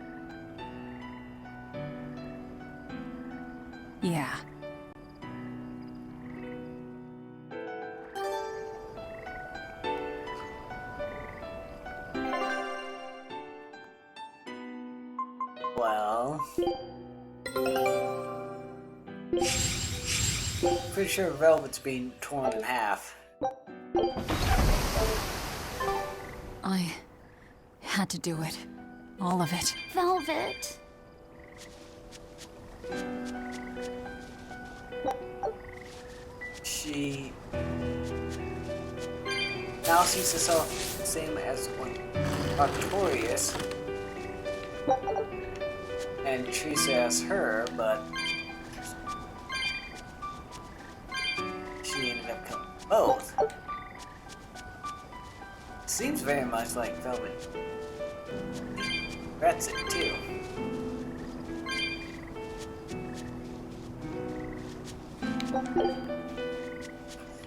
S4: Yeah.
S1: Well... Pretty sure Velvet's being torn in half.
S4: I had to do it. All of it.
S3: Velvet.
S1: She now sees herself the same as Artorias and Teresa as her, but she ended up killing both. Seems very much like Velvet regrets it too.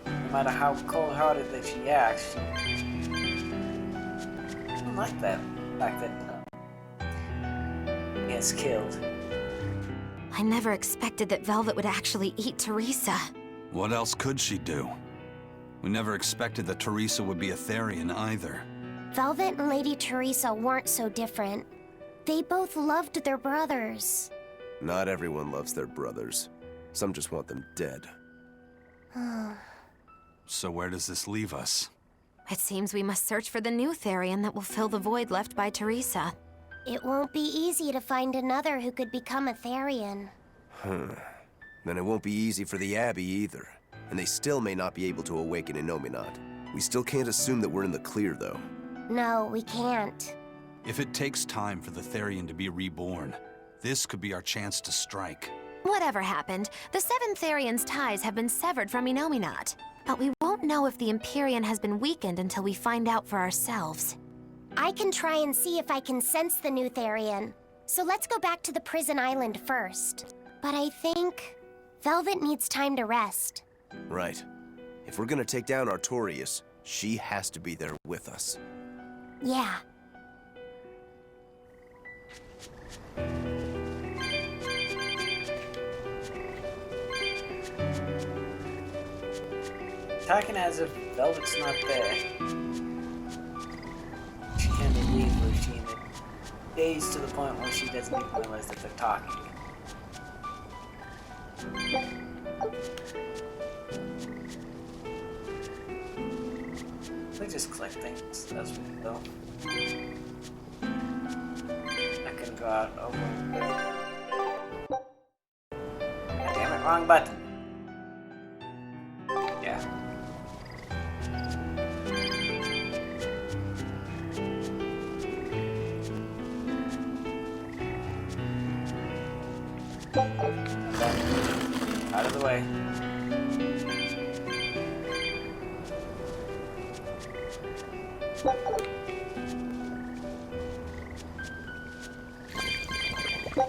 S1: No matter how cold-hearted that she acts, she don't like that fact that he gets killed.
S3: I never expected that Velvet would actually eat Teresa.
S6: What else could she do? We never expected that Teresa would be a Therian either.
S7: Velvet and Lady Teresa weren't so different. They both loved their brothers.
S5: Not everyone loves their brothers. Some just want them dead.
S6: So where does this leave us?
S3: It seems we must search for the new Therian that will fill the void left by Teresa.
S7: It won't be easy to find another who could become a Therian.
S5: Then it won't be easy for the Abbey either. And they still may not be able to awaken Innominat. We still can't assume that we're in the clear, though.
S7: No, we can't.
S6: If it takes time for the Therian to be reborn, this could be our chance to strike.
S3: Whatever happened, the seven Therian's ties have been severed from Innominat. But we won't know if the Empyrean has been weakened until we find out for ourselves.
S7: I can try and see if I can sense the new Therian. So let's go back to the prison island first. But I think Velvet needs time to rest.
S5: Right. If we're gonna take down Artorias, she has to be there with us.
S7: Yeah.
S1: Talking as if Velvet's not there. She can't believe where she ended. Dazed to the point where she doesn't even realize that they're talking. We just click things as we go. I can go out over with. God damn it, wrong button. Yeah. Okay. Out of the way.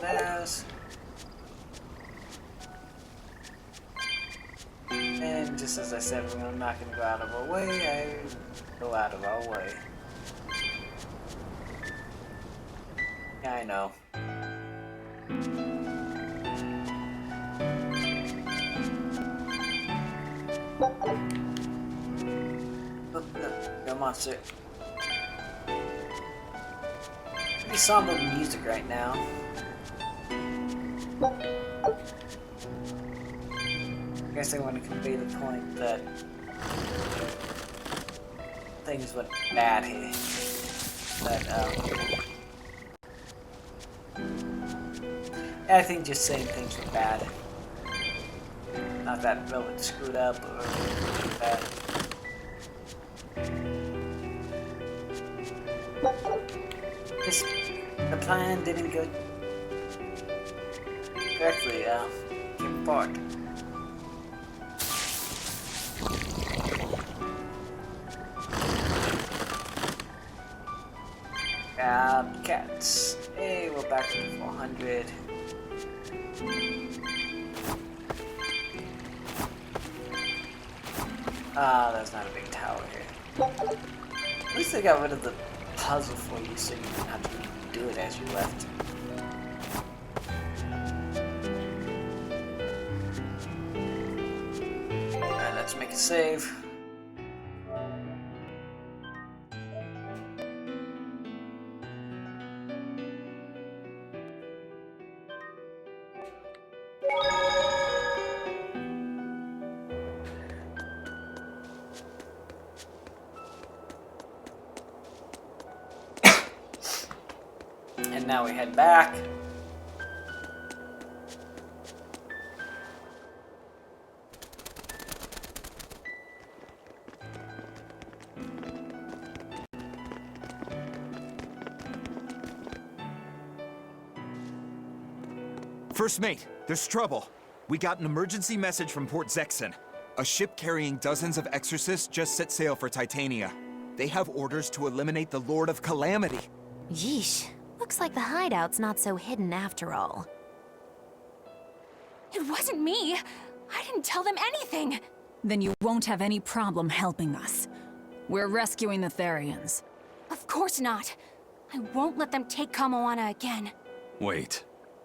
S1: There's... And just as I said, we're not going to go out of our way, I go out of our way. Yeah, I know. Look, go monster. Pretty somber music right now. I guess I want to convey the point that things went bad here. That, I think just saying things were bad. Not that Velvet screwed up or that. The plan didn't go correctly, came apart. Cats. Hey, we're back to the 400. Ah, there's not a big tower here. At least they got rid of the puzzle for you so you don't have to do it as you left. Alright, let's make a save. And now we head back.
S11: First mate, there's trouble. We got an emergency message from Port Zexen. A ship carrying dozens of exorcists just set sail for Titania. They have orders to eliminate the Lord of Calamity.
S3: Yeesh. Looks like the hideout's not so hidden after all.
S4: It wasn't me! I didn't tell them anything! Then you won't have any problem helping us. We're rescuing the Therians.
S8: Of course not. I won't let them take Kamoana again.
S6: Wait.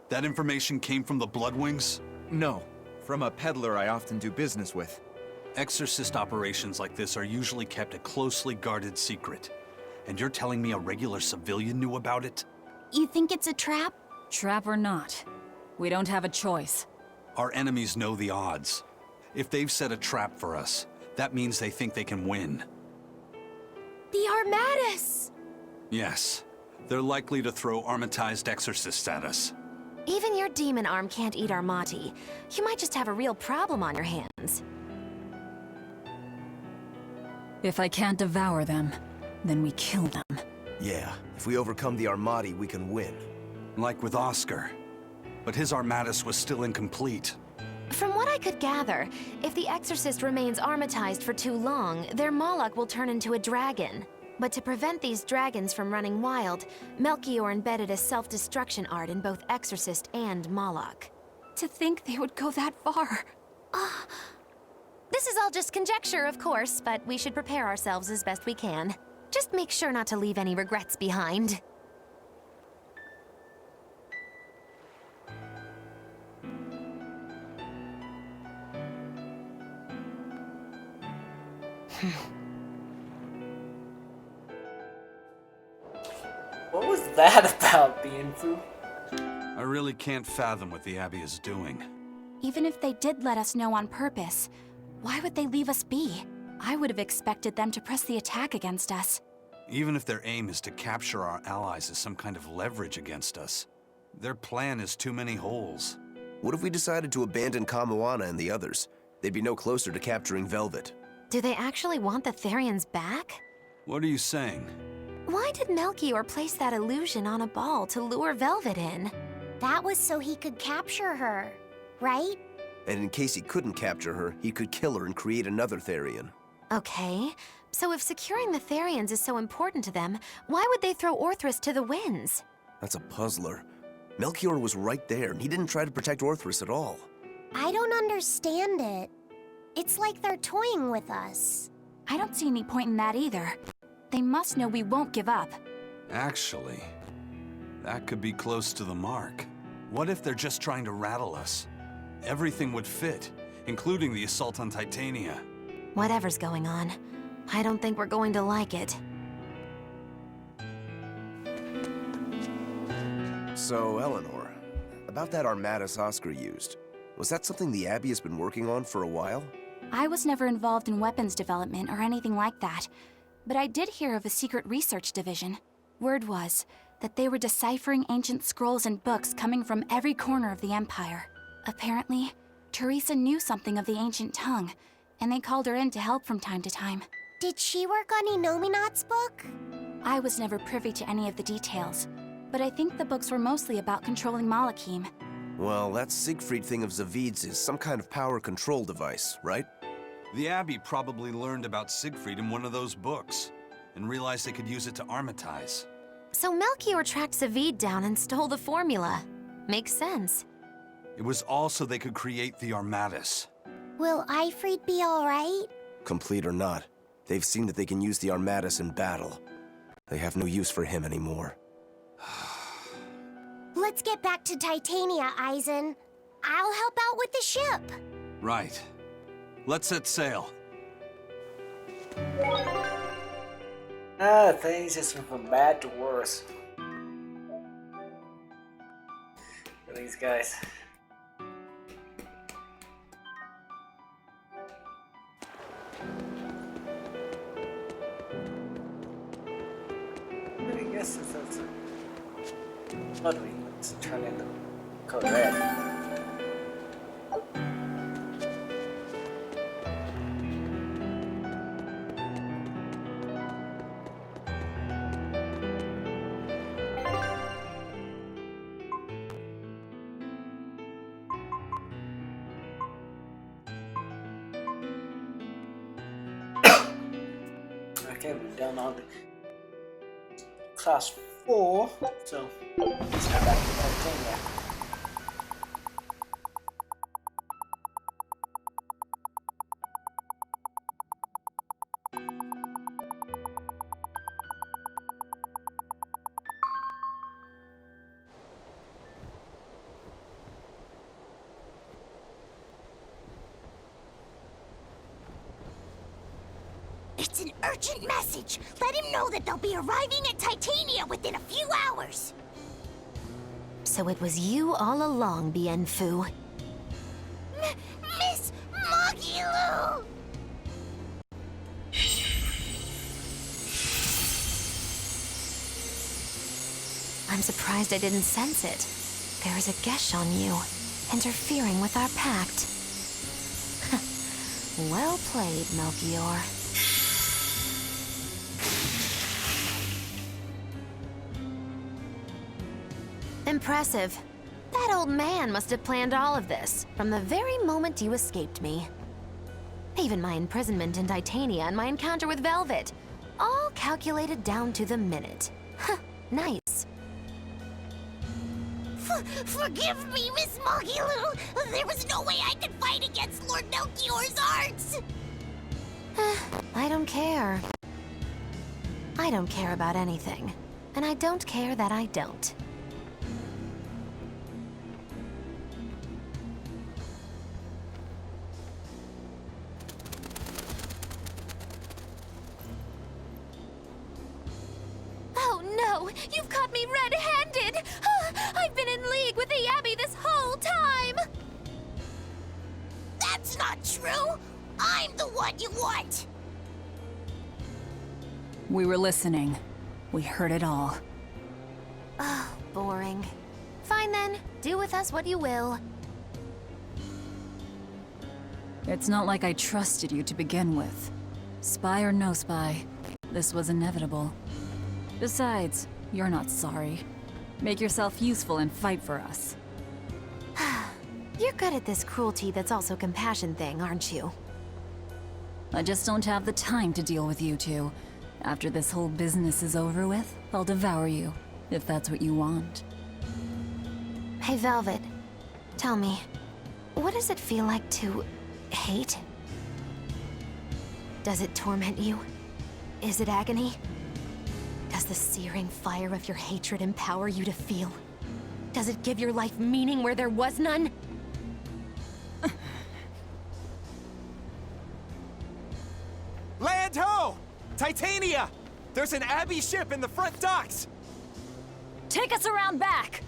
S6: That information came from the Bloodwings?
S11: No, from a peddler I often do business with.
S6: Exorcist operations like this are usually kept a closely guarded secret. And you're telling me a regular civilian knew about it?
S8: You think it's a trap?
S4: Trap or not, we don't have a choice.
S6: Our enemies know the odds. If they've set a trap for us, that means they think they can win.
S8: The Armatus!
S6: Yes. They're likely to throw armatized exorcists at us.
S3: Even your demon arm can't eat Armati. You might just have a real problem on your hands.
S4: If I can't devour them, then we kill them.
S5: Yeah, if we overcome the Armati, we can win.
S6: Like with Oscar. But his Armatus was still incomplete.
S3: From what I could gather, if the Exorcist remains armatized for too long, their Moloch will turn into a dragon. But to prevent these dragons from running wild, Melchior embedded a self-destruction art in both Exorcist and Moloch.
S8: To think they would go that far.
S3: This is all just conjecture, of course, but we should prepare ourselves as best we can. Just make sure not to leave any regrets behind.
S1: What was that about, Bienfu?
S6: I really can't fathom what the Abbey is doing.
S8: Even if they did let us know on purpose, why would they leave us be? I would have expected them to press the attack against us.
S6: Even if their aim is to capture our allies as some kind of leverage against us, their plan is too many holes.
S5: What if we decided to abandon Kamoana and the others? They'd be no closer to capturing Velvet.
S3: Do they actually want the Therians back?
S6: What are you saying?
S3: Why did Melchior place that illusion on a ball to lure Velvet in?
S7: That was so he could capture her, right?
S5: And in case he couldn't capture her, he could kill her and create another Therian.
S3: Okay, so if securing the Therians is so important to them, why would they throw Orthrus to the winds?
S5: That's a puzzler. Melchior was right there, and he didn't try to protect Orthrus at all.
S7: I don't understand it. It's like they're toying with us.
S8: I don't see any point in that either. They must know we won't give up.
S6: Actually, that could be close to the mark. What if they're just trying to rattle us? Everything would fit, including the assault on Titania.
S3: Whatever's going on, I don't think we're going to like it.
S5: So, Eleanor, about that Armatus Oscar used, was that something the Abbey has been working on for a while?
S8: I was never involved in weapons development or anything like that, but I did hear of a secret research division. Word was that they were deciphering ancient scrolls and books coming from every corner of the Empire. Apparently, Teresa knew something of the ancient tongue, and they called her in to help from time to time.
S7: Did she work on Inominat's book?
S8: I was never privy to any of the details, but I think the books were mostly about controlling Malachim.
S5: Well, that Siegfried thing of Zavid's is some kind of power control device, right?
S6: The Abbey probably learned about Siegfried in one of those books, and realized they could use it to armatize.
S3: So Melchior tracked Zavid down and stole the formula. Makes sense.
S6: It was all so they could create the Armatus.
S7: Will Ifrid be alright?
S5: Complete or not, they've seen that they can use the Armatus in battle. They have no use for him anymore.
S7: Let's get back to Titania, Eisen. I'll help out with the ship.
S6: Right. Let's set sail.
S1: Things just went from bad to worse. For these guys. I guess that's what do we let's turn into Code Red. Okay, we've done all the class 4, so let's go back to Titania.
S7: It's an urgent message. Let him know that they'll be arriving at Titania within a few hours.
S3: So it was you all along, Bienfu.
S7: Miss Magilu!
S3: I'm surprised I didn't sense it. There is a gesh on you, interfering with our pact. Well played, Melchior. Impressive. That old man must have planned all of this from the very moment you escaped me. Even my imprisonment in Titania and my encounter with Velvet. All calculated down to the minute. Huh, nice.
S7: Forgive me, Miss Magilu. There was no way I could fight against Lord Melchior's arts.
S3: I don't care. I don't care about anything. And I don't care that I don't. Oh no! You've caught me red-handed! I've been in league with the Abbey this whole time!
S7: That's not true. I'm the one you want.
S4: We were listening. We heard it all.
S3: Oh, boring. Fine then, do with us what you will.
S4: It's not like I trusted you to begin with. Spy or no spy, this was inevitable. Besides, you're not sorry. Make yourself useful and fight for us.
S3: You're good at this cruelty that's also compassion thing, aren't you?
S4: I just don't have the time to deal with you two. After this whole business is over with, I'll devour you, if that's what you want.
S3: Hey, Velvet. Tell me, what does it feel like to hate? Does it torment you? Is it agony? Does the searing fire of your hatred empower you to feel? Does it give your life meaning where there was none?
S11: Land ho! Titania! There's an Abbey ship in the front docks!
S4: Take us around back!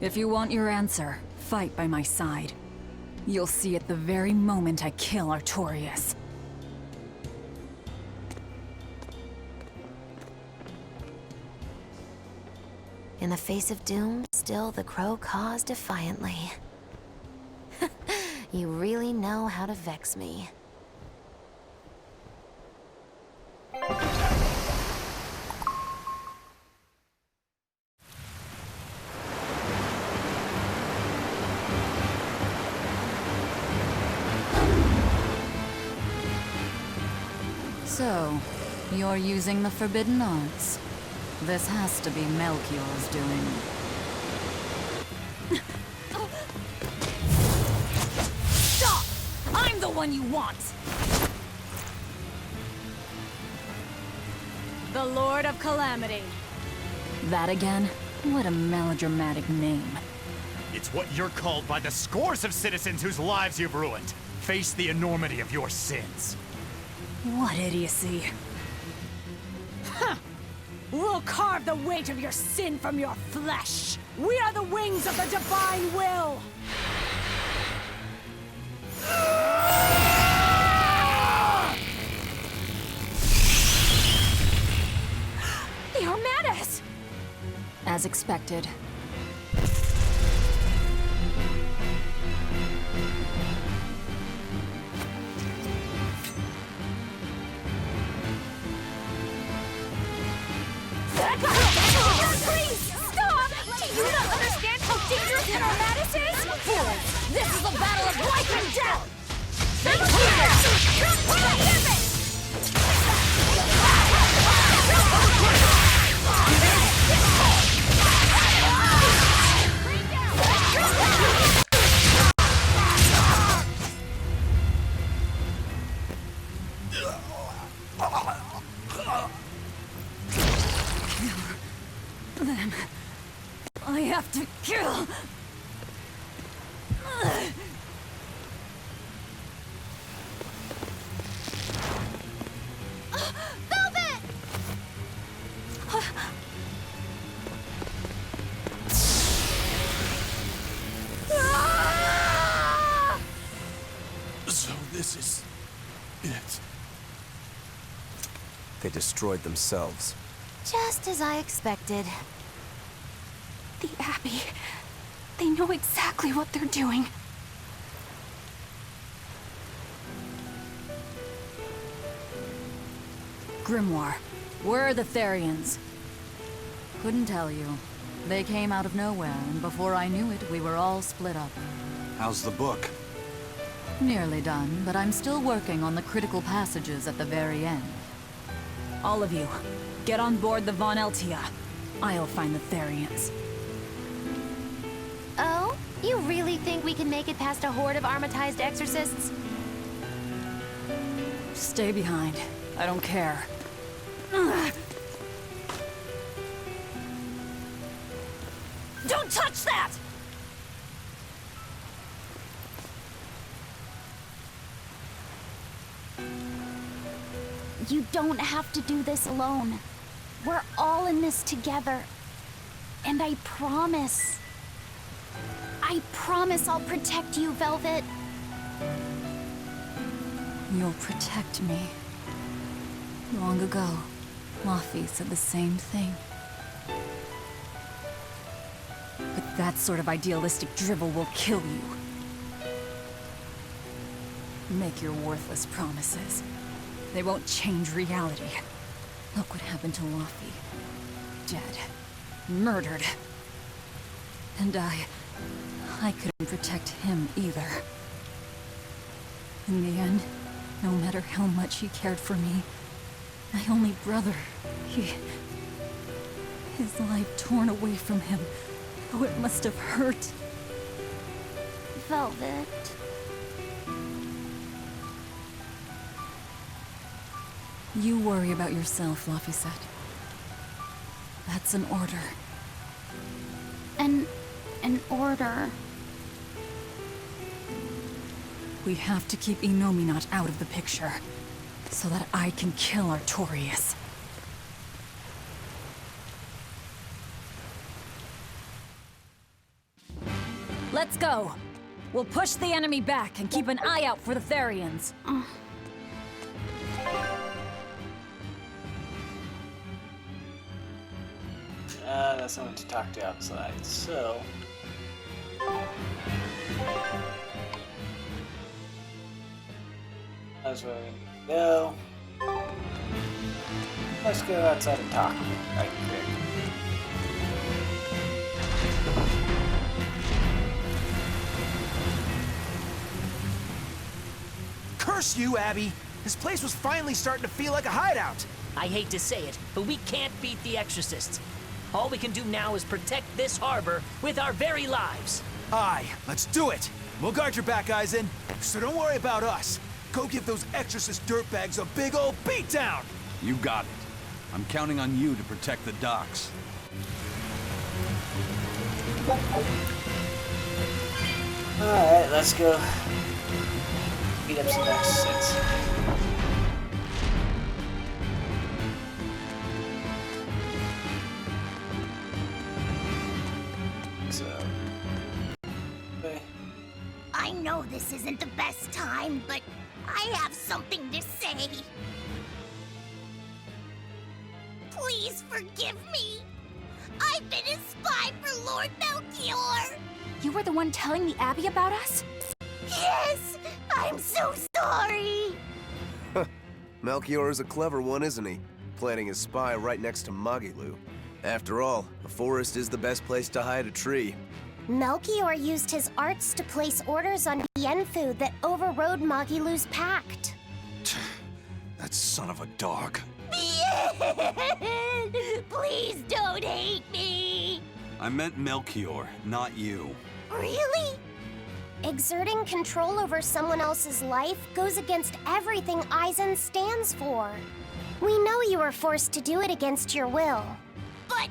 S4: If you want your answer, fight by my side. You'll see it the very moment I kill Artorias.
S3: In the face of doom, still the crow caws defiantly. You really know how to vex me.
S4: So, you're using the forbidden arts. This has to be Melchior's doing. Stop! I'm the one you want! the Lord of Calamity. That again? What a melodramatic name.
S12: It's what you're called by the scores of citizens whose lives you've ruined. Face the enormity of your sins.
S4: What idiocy.
S13: Huh! We'll carve the weight of your sin from your flesh. We are the wings of the divine will.
S4: They are mad at us! As expected.
S13: Please, stop! Do you not understand how dangerous an Armatus is? Fools! This is a battle of life and death!
S4: Them. I have to kill.
S3: Velvet!
S6: So this is it.
S5: They destroyed themselves.
S3: Just as I expected.
S8: The Abbey. They know exactly what they're doing.
S4: Grimoire, where are the Therians? Couldn't tell you. They came out of nowhere, and before I knew it, we were all split up.
S6: How's the book?
S4: Nearly done, but I'm still working on the critical passages at the very end. All of you, get on board the Von Eltia. I'll find the Therians.
S3: Oh? You really think we can make it past a horde of armatized exorcists?
S4: Stay behind. I don't care.
S13: Don't touch that!
S8: You don't have to do this alone. We're all in this together. And I promise I'll protect you, Velvet.
S4: You'll protect me. Long ago, Laffy said the same thing. But that sort of idealistic drivel will kill you. Make your worthless promises. They won't change reality. Look what happened to Laffy. Dead. Murdered. And I couldn't protect him either. In the end, no matter how much he cared for me, my only brother, his life torn away from him. Oh, it must have hurt.
S8: Velvet.
S4: You worry about yourself, Laffy said. That's an order.
S8: An order.
S4: We have to keep Innominat out of the picture, so that I can kill Artorias. Let's go! We'll push the enemy back and keep an eye out for the Therians.
S1: That's someone to talk to outside, so... That's where we need to go. Let's go outside and talk right quick.
S11: Curse you, Abby! This place was finally starting to feel like a hideout.
S14: I hate to say it, but we can't beat the Exorcists. All we can do now is protect this harbor with our very lives.
S11: Aye, let's do it! We'll guard your back, Eisen. So don't worry about us. Go give those Exorcist dirtbags a big old beatdown!
S6: You got it. I'm counting on you to protect the docks.
S1: Alright, let's go. Beat up some exorcists.
S7: I know this isn't the best time, but I have something to say. Please forgive me. I've been a spy for Lord Melchior.
S8: You were the one telling the Abbey about us?
S7: Yes, I'm so sorry.
S5: Melchior is a clever one, isn't he? Planting his spy right next to Magilu. After all, the forest is the best place to hide a tree.
S15: Melchior used his arts to place orders on Yenfu that overrode Magilu's pact.
S6: That son of a dog.
S7: Please don't hate me.
S6: I meant Melchior, not you.
S7: Really?
S15: Exerting control over someone else's life goes against everything Aizen stands for. We know you were forced to do it against your will.
S7: But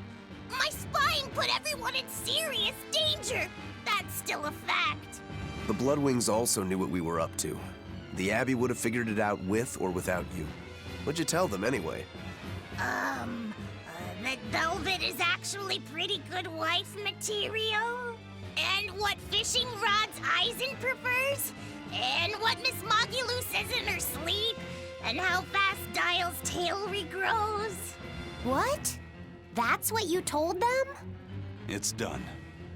S7: my spying put everyone in serious danger. That's still a fact.
S5: The Bloodwings also knew what we were up to. The Abbey would have figured it out with or without you. What'd you tell them anyway?
S7: That Velvet is actually pretty good wife material? And what fishing rods Aizen prefers? And what Miss Magilu says in her sleep? And how fast Dial's tail regrows?
S15: What? That's what you told them?
S6: It's done.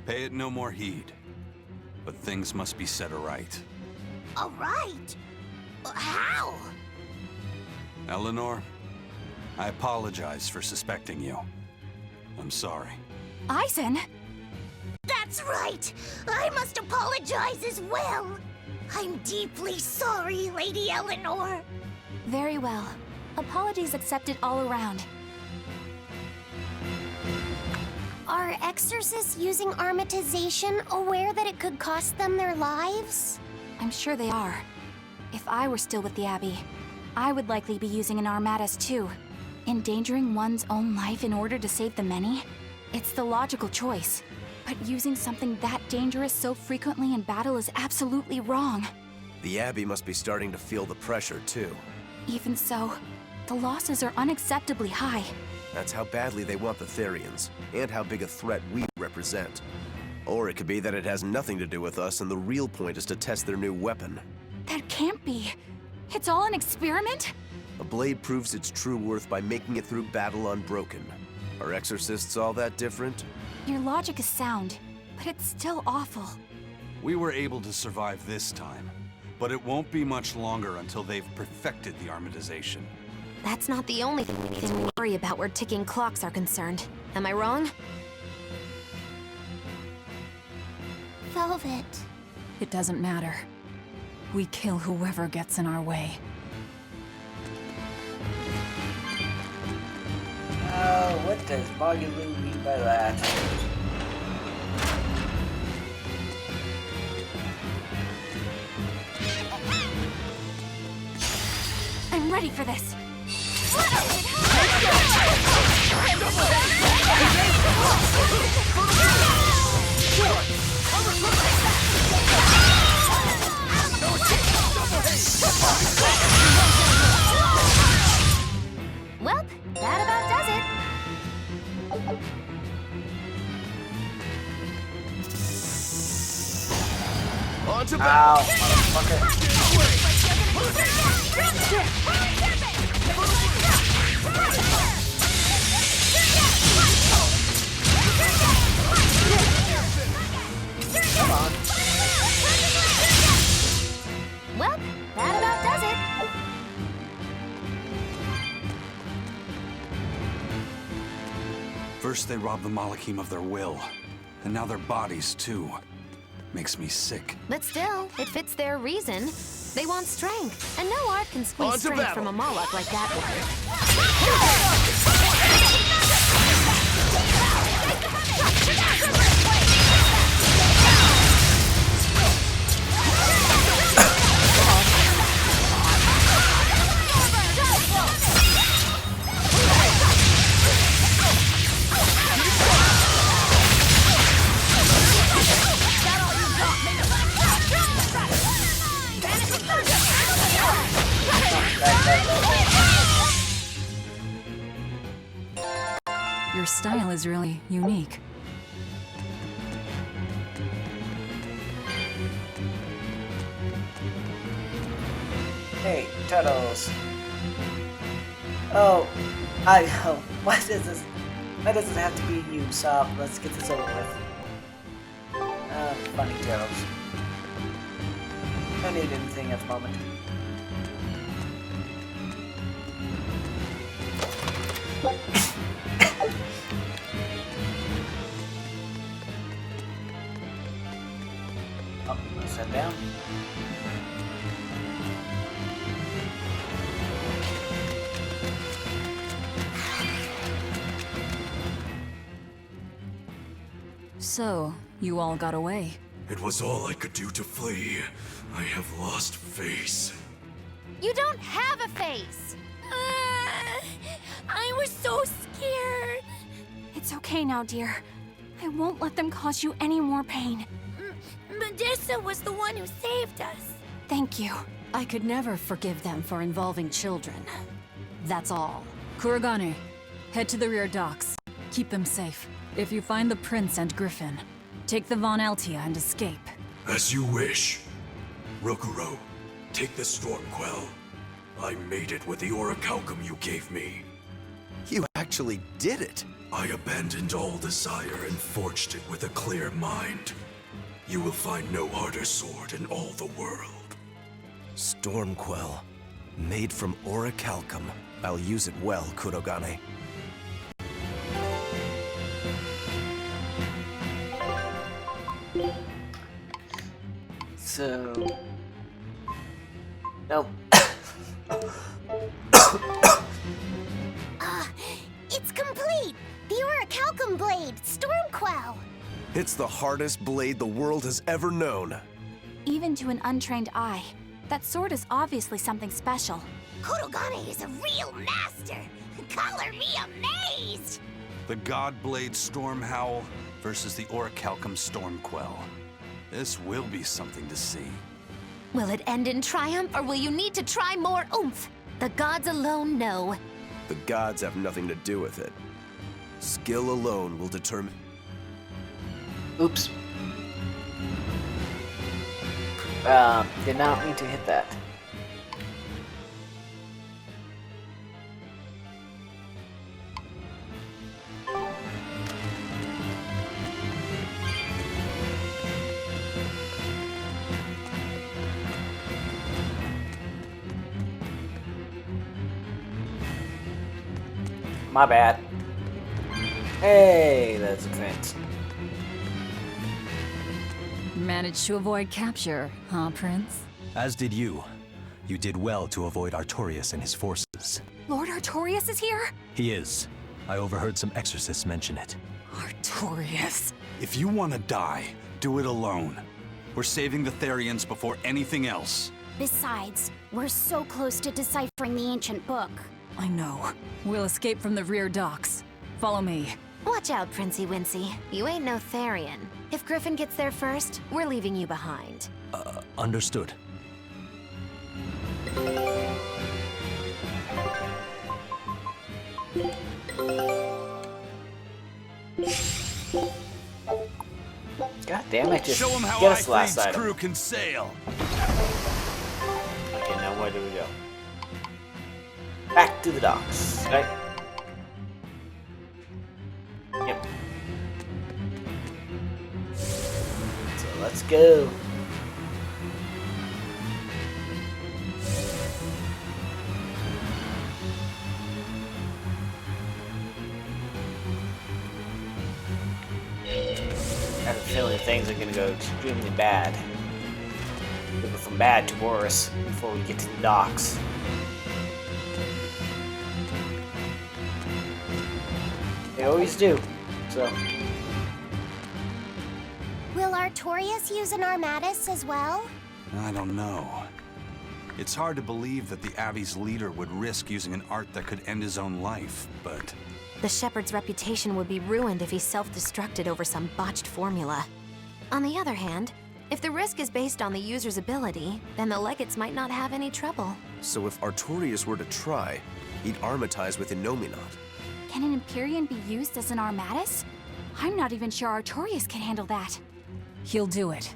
S6: Pay it no more heed. But things must be set aright.
S7: Alright. How?
S6: Eleanor, I apologize for suspecting you. I'm sorry.
S8: Aizen?
S7: That's right! I must apologize as well! I'm deeply sorry, Lady Eleanor!
S8: Very well. Apologies accepted all around.
S15: Are exorcists using armatization aware that it could cost them their lives?
S8: I'm sure they are. If I were still with the Abbey, I would likely be using an armatus too. Endangering one's own life in order to save the many? It's the logical choice. But using something that dangerous so frequently in battle is absolutely wrong.
S5: The Abbey must be starting to feel the pressure too.
S8: Even so, the losses are unacceptably high.
S5: That's how badly they want the Therians, and how big a threat we represent. Or it could be that it has nothing to do with us and the real point is to test their new weapon.
S8: That can't be. It's all an experiment?
S5: A blade proves its true worth by making it through battle unbroken. Are exorcists all that different?
S8: Your logic is sound, but it's still awful.
S6: We were able to survive this time, but it won't be much longer until they've perfected the armatization.
S3: That's not the only thing we need to worry about where ticking clocks are concerned. Am I wrong?
S15: Velvet.
S4: It doesn't matter. We kill whoever gets in our way.
S1: What does Magilu mean by that?
S8: I'm ready for this.
S3: Well, that about does it.
S5: On to
S1: Ow, motherfucker. Come on.
S3: Well, that about does it.
S6: First they robbed the Malachim of their will, and now their bodies too. Makes me sick.
S3: But still, it fits their reason. They want strength, and no art can squeeze strength from a Moloch like that one.
S4: style is really unique.
S1: Hey, turtles. Why does it have to be you? Stop, let's get this over with. Funny turtles. Don't need anything at the moment. Oh, let's head down.
S4: So, you all got away.
S16: It was all I could do to flee. I have lost face.
S3: You don't have a face!
S8: I was so scared. It's okay now, dear. I won't let them cause you any more pain.
S15: Medusa was the one who saved us.
S8: Thank you.
S2: I could never forgive them for involving children. That's all.
S4: Kurogane, head to the rear docks. Keep them safe. If you find the prince and Griffin, take the Von Altia and escape.
S16: As you wish. Rokuro, take the Stormquell. I made it with the orichalcum you gave me.
S5: You actually did it!
S16: I abandoned all desire and forged it with a clear mind. You will find no harder sword in all the world.
S5: Stormquell. Made from orichalcum. I'll use it well, Kurogane.
S1: So... Nope.
S15: It's complete! The orichalcum blade, Stormquell!
S5: It's the hardest blade the world has ever known.
S8: Even to an untrained eye, that sword is obviously something special.
S7: Kurogane is a real master! Color me amazed!
S6: The Godblade Stormhowl versus the Orichalcum Stormquell. This will be something to see.
S3: Will it end in triumph, or will you need to try more oomph? The gods alone know.
S5: The gods have nothing to do with it. Skill alone will determine...
S1: Oops. Did not mean to hit that. My bad. Hey, that's a fence.
S4: Managed to avoid capture, huh, Prince?
S9: As did you. You did well to avoid Artorias and his forces.
S8: Lord Artorias is here?
S9: He is. I overheard some exorcists mention it.
S4: Artorias.
S6: If you want to die, do it alone. We're saving the Therians before anything else.
S15: Besides, we're so close to deciphering the ancient book.
S4: I know. We'll escape from the rear docks. Follow me.
S3: Watch out, Princey Wincy. You ain't no Therian. If Griffin gets there first, we're leaving you behind.
S9: Understood.
S1: God damn it, just
S6: show him how
S1: get us last
S6: Eifrig's
S1: item.
S6: crew can sail.
S1: Okay, now where do we go? Back to the docks, right? Yep. So let's go. I have a feeling things are gonna go extremely bad. Go from bad to worse before we get to the docks. They always do, so.
S15: Will Artorias use an Armatus as well?
S6: I don't know. It's hard to believe that the Abbey's leader would risk using an art that could end his own life, but...
S3: The Shepherd's reputation would be ruined if he self-destructed over some botched formula. On the other hand, if the risk is based on the user's ability, then the Legates might not have any trouble.
S5: So if Artorias were to try, he'd armatize with Innominat.
S8: Can an Empyrean be used as an armatus? I'm not even sure Artorias can handle that.
S4: He'll do it.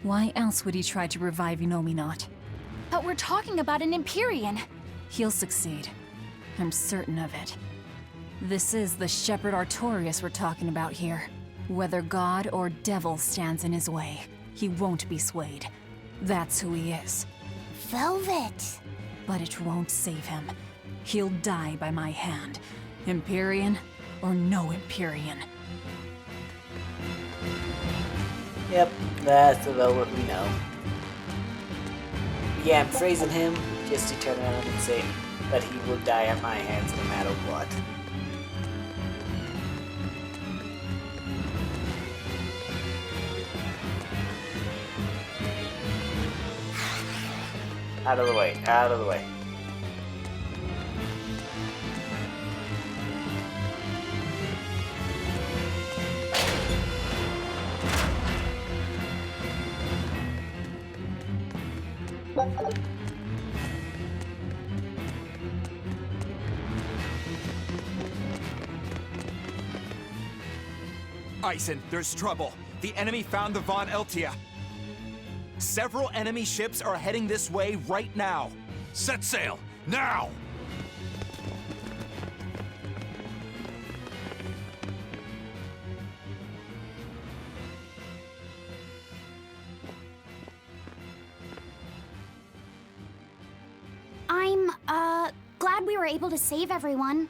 S4: Why else would he try to revive Innominat?
S8: But we're talking about an Empyrean.
S4: He'll succeed. I'm certain of it. This is the Shepherd Artorias we're talking about here. Whether God or devil stands in his way, he won't be swayed. That's who he is.
S15: Velvet!
S4: But it won't save him. He'll die by my hand. Empyrean or no Empyrean.
S1: Yep, that's the Velvet we know. Yeah, I'm praising him just to turn around and say that he will die at my hands no matter what. Out of the way, out of the way.
S11: Eisen, there's trouble. The enemy found the Von Eltia. Several enemy ships are heading this way right now.
S6: Set sail, now!
S15: I'm, glad we were able to save everyone.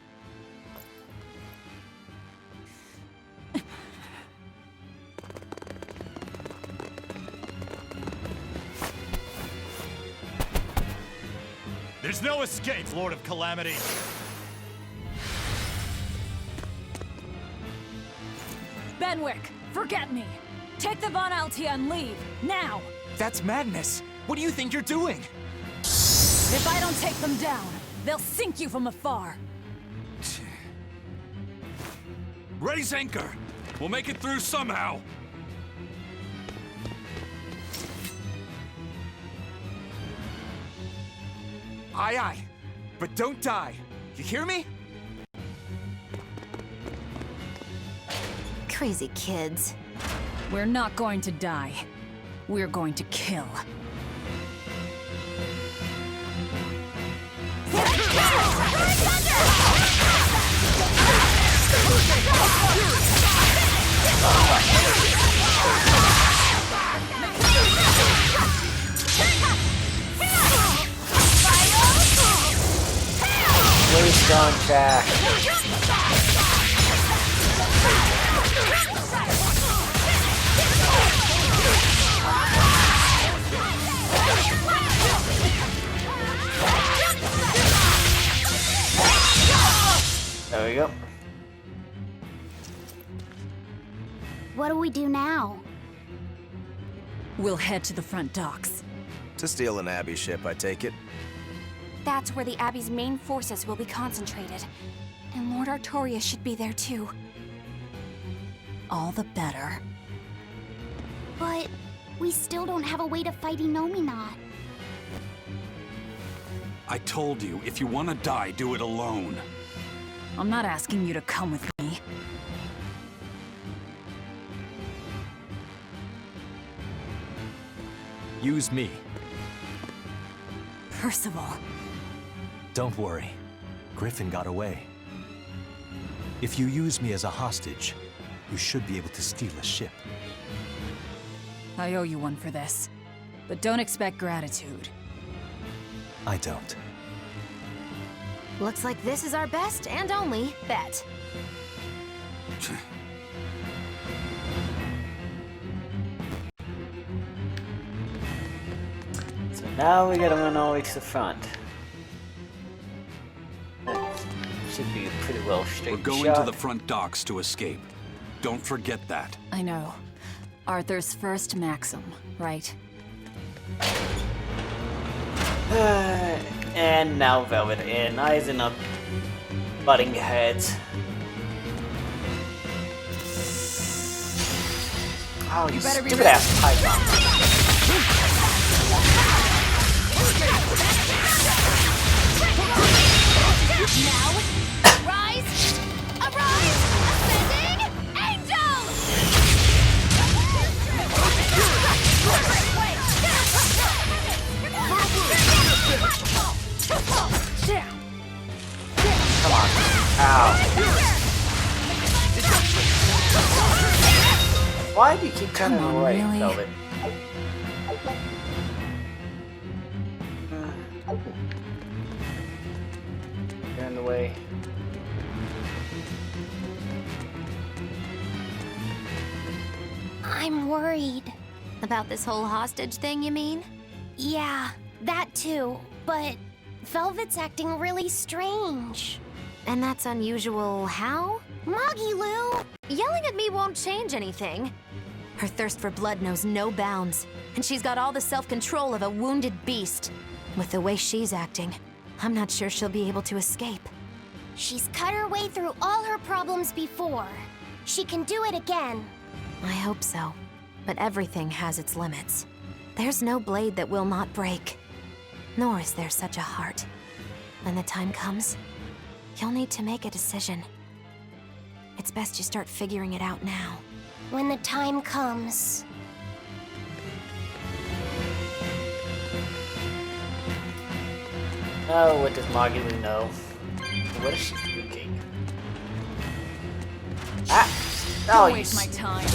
S12: There's no escape, Lord of Calamity.
S13: Benwick, forget me. Take the Von Altia and leave, now!
S11: That's madness. What do you think you're doing?
S13: If I don't take them down, they'll sink you from afar.
S6: Raise anchor! We'll make it through somehow!
S11: Aye, aye. But don't die. You hear me?
S3: Crazy kids.
S4: We're not going to die. We're going to kill.
S1: Waste on track. There we go.
S15: What do we do now?
S4: We'll head to the front docks.
S5: To steal an Abbey ship, I take it?
S8: That's where the Abbey's main forces will be concentrated. And Lord Artorias should be there too.
S4: All the better.
S15: But we still don't have a way to fight Innominat.
S6: I told you, if you want to die, do it alone.
S4: I'm not asking you to come with me.
S17: Use me.
S4: Percival.
S17: Don't worry. Griffin got away. If you use me as a hostage, you should be able to steal a ship.
S4: I owe you one for this. But don't expect gratitude.
S17: I don't.
S3: Looks like this is our best and only bet.
S1: So now we gotta run all the way to the front. That should be a pretty well straight
S6: We're going
S1: shot.
S6: to the front docks to escape. Don't forget that.
S4: I know. Arthur's first maxim, right?
S1: And now Velvet and Eisen up butting heads. Oh, you
S13: better be
S1: stupid ass pipe bomb.
S3: Now, rise Arise, ascending angel!
S1: Come on. Ow. Why do you keep turning away,
S4: really?
S1: Velvet? You're in the way.
S15: I'm worried.
S3: About this whole hostage thing, you mean?
S15: Yeah, that too. But Velvet's acting really strange.
S3: And that's unusual how?
S15: Magilou!
S3: Yelling at me won't change anything. Her thirst for blood knows no bounds, and she's got all the self-control of a wounded beast. With the way she's acting, I'm not sure she'll be able to escape.
S15: She's cut her way through all her problems before. She can do it again.
S3: I hope so. But everything has its limits. There's no blade that will not break. Nor is there such a heart. When the time comes, you'll need to make a decision. It's best you start figuring it out now.
S15: When the time comes.
S1: Oh, what does Magilou know? What is she thinking? Ah! Oh,
S4: Don't waste my time.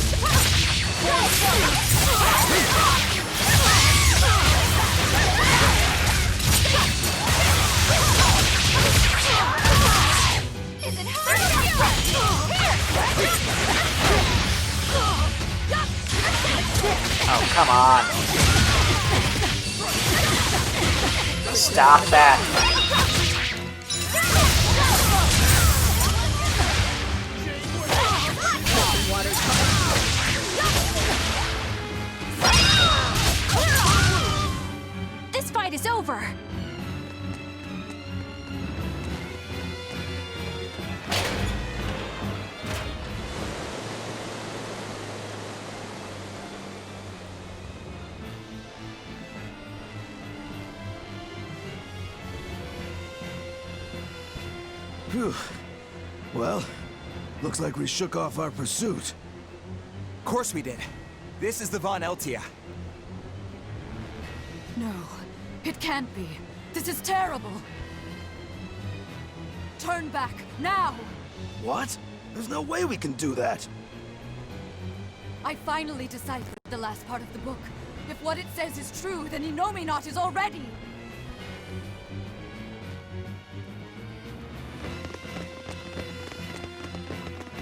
S1: Oh, come on. Stop that.
S4: This fight is over.
S5: Phew. Well, looks like we shook off our pursuit.
S11: Of course we did. This is the Von Eltia.
S13: No, it can't be. This is terrible. Turn back, now!
S5: What? There's no way we can do that.
S13: I finally deciphered the last part of the book. If what it says is true, then Innominat is already...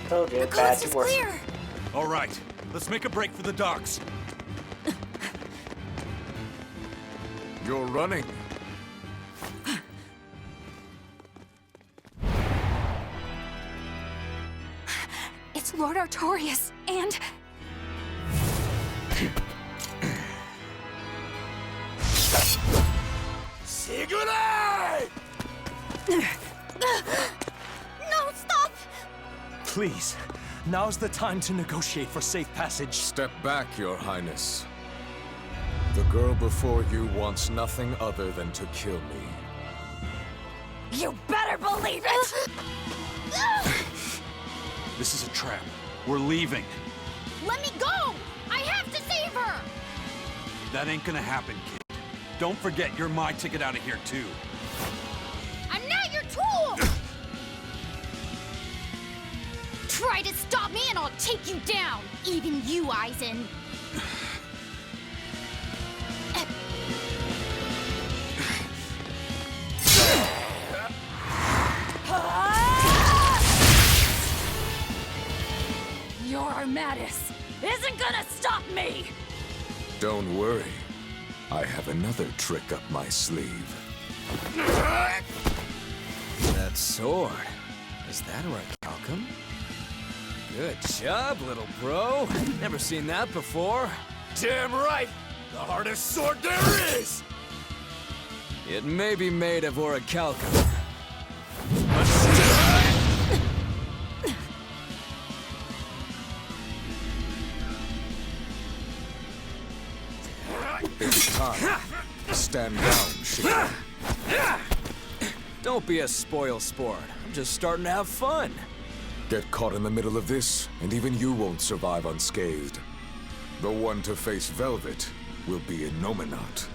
S1: Told you,
S15: The
S1: bad
S15: coast
S1: to
S15: is
S1: worse.
S15: clear!
S6: All right, let's make a break for the docks.
S10: You're running.
S8: It's Lord Artorias, and...
S5: Sigurd!
S8: No, stop!
S17: Please, now's the time to negotiate for safe passage.
S10: Step back, Your Highness. The girl before you wants nothing other than to kill me.
S13: You better believe it!
S6: This is a trap. We're leaving.
S3: Let me go! I have to save her!
S6: That ain't gonna happen, kid. Don't forget you're my ticket out of here, too.
S3: I'm not your tool!
S7: Try to stop me and I'll take you down! Even you, Eisen!
S13: Your Armatus isn't gonna stop me!
S10: Don't worry. I have another trick up my sleeve.
S18: That sword. Is that orichalcum? Good job, little bro. Never seen that before.
S5: Damn right! The hardest sword there is!
S18: It may be made of orichalcum.
S10: It's time. Stand down, Shiva.
S18: Don't be a spoil sport. I'm just starting to have fun.
S10: Get caught in the middle of this, and even you won't survive unscathed. The one to face Velvet will be Innominat.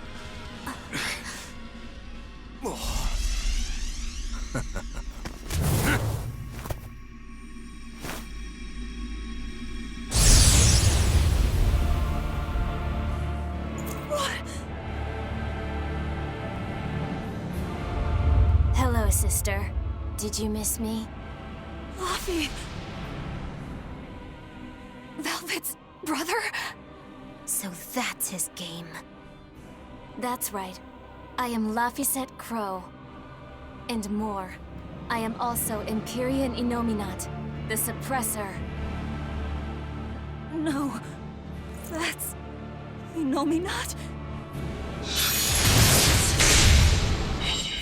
S8: Hello, sister. Did you miss me?
S4: Laffy! Velvet's brother?
S8: So that's his game. That's right. I am Laphicet Crow. And more. I am also Empyrean Innominat, the Suppressor.
S4: No. That's... Innominat?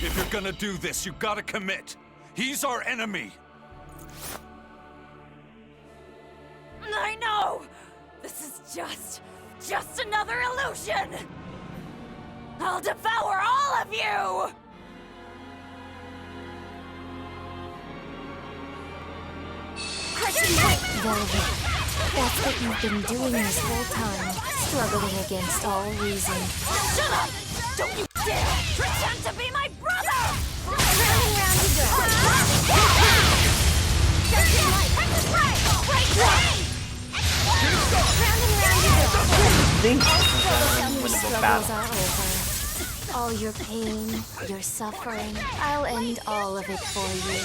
S6: If you're gonna do this, you gotta commit. He's our enemy.
S13: I know! This is just another illusion! I'll devour all of you!
S8: Velvet, that's what you've been doing this whole time, struggling against all reason.
S13: Shut up! Don't you dare pretend to be my brother!
S15: Turning round to go. Struggles are over. All your pain, your suffering, I'll end all of it for you.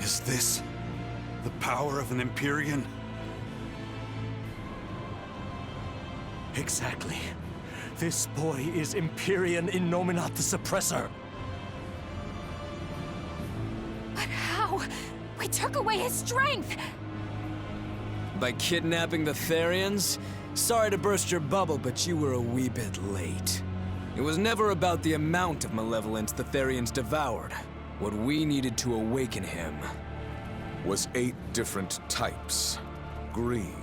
S6: Is this the power of an Empyrean?
S17: Exactly. This boy is Empyrean Innominat the Suppressor.
S4: But how? We took away his strength!
S18: By kidnapping the Therians? Sorry to burst your bubble, but you were a wee bit late. It was never about the amount of malevolence the Therians devoured. What we needed to awaken him
S10: was 8 different types. Greed,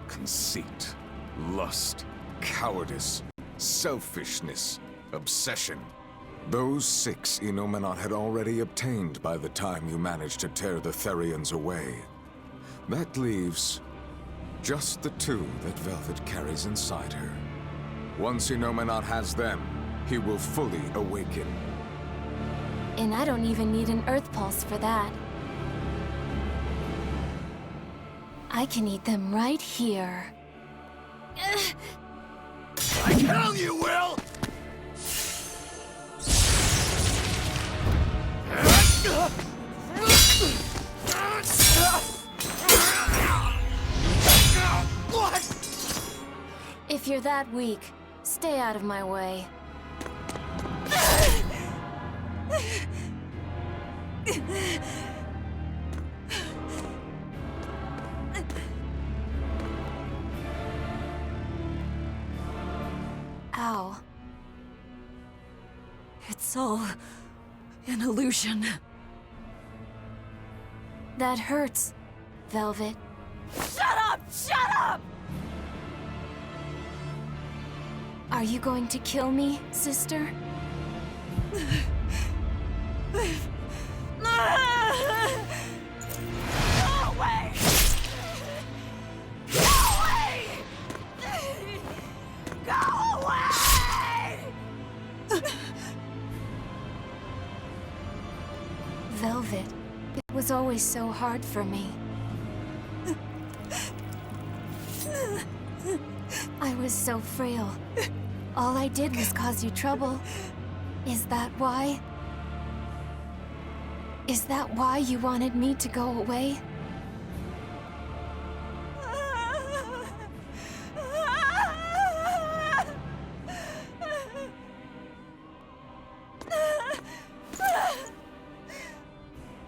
S10: conceit, lust, cowardice, selfishness, obsession. Those 6 Innominat had already obtained by the time you managed to tear the Therians away. That leaves just the 2 that Velvet carries inside her. Once Innominat has them, he will fully awaken.
S8: And I don't even need an Earth Pulse for that. I can eat them right here.
S16: Like hell you will!
S8: What? If you're that weak, stay out of my way. Ow.
S4: It's all an illusion.
S8: That hurts, Velvet.
S13: Shut up! Shut up!
S8: Are you going to kill me, sister?
S13: Go away! Go away! Go away!
S8: Velvet, it was always so hard for me. I was so frail. All I did was cause you trouble. Is that why? Is that why you wanted me to go away?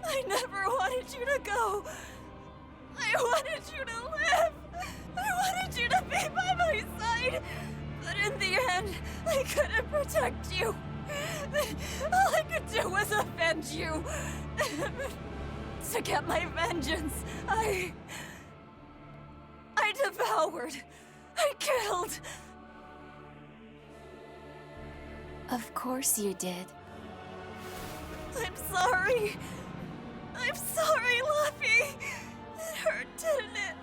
S13: I never wanted you to go. I wanted you to live. I wanted you to be by my side. But in the end, I couldn't protect you. All I could do was avenge you. To get my vengeance, I devoured. I killed.
S8: Of course you did.
S13: I'm sorry. I'm sorry, Luffy. It hurt, didn't it?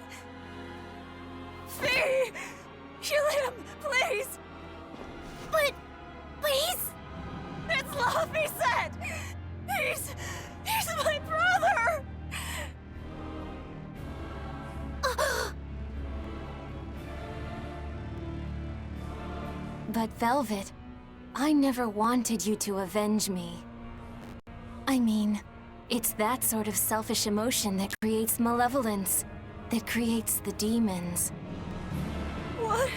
S13: Fee! Kill him, please!
S7: But he's...
S13: It's Luffy said! He's my brother!
S8: But Velvet, I never wanted you to avenge me. I mean, it's that sort of selfish emotion that creates malevolence, that creates the demons.
S13: What?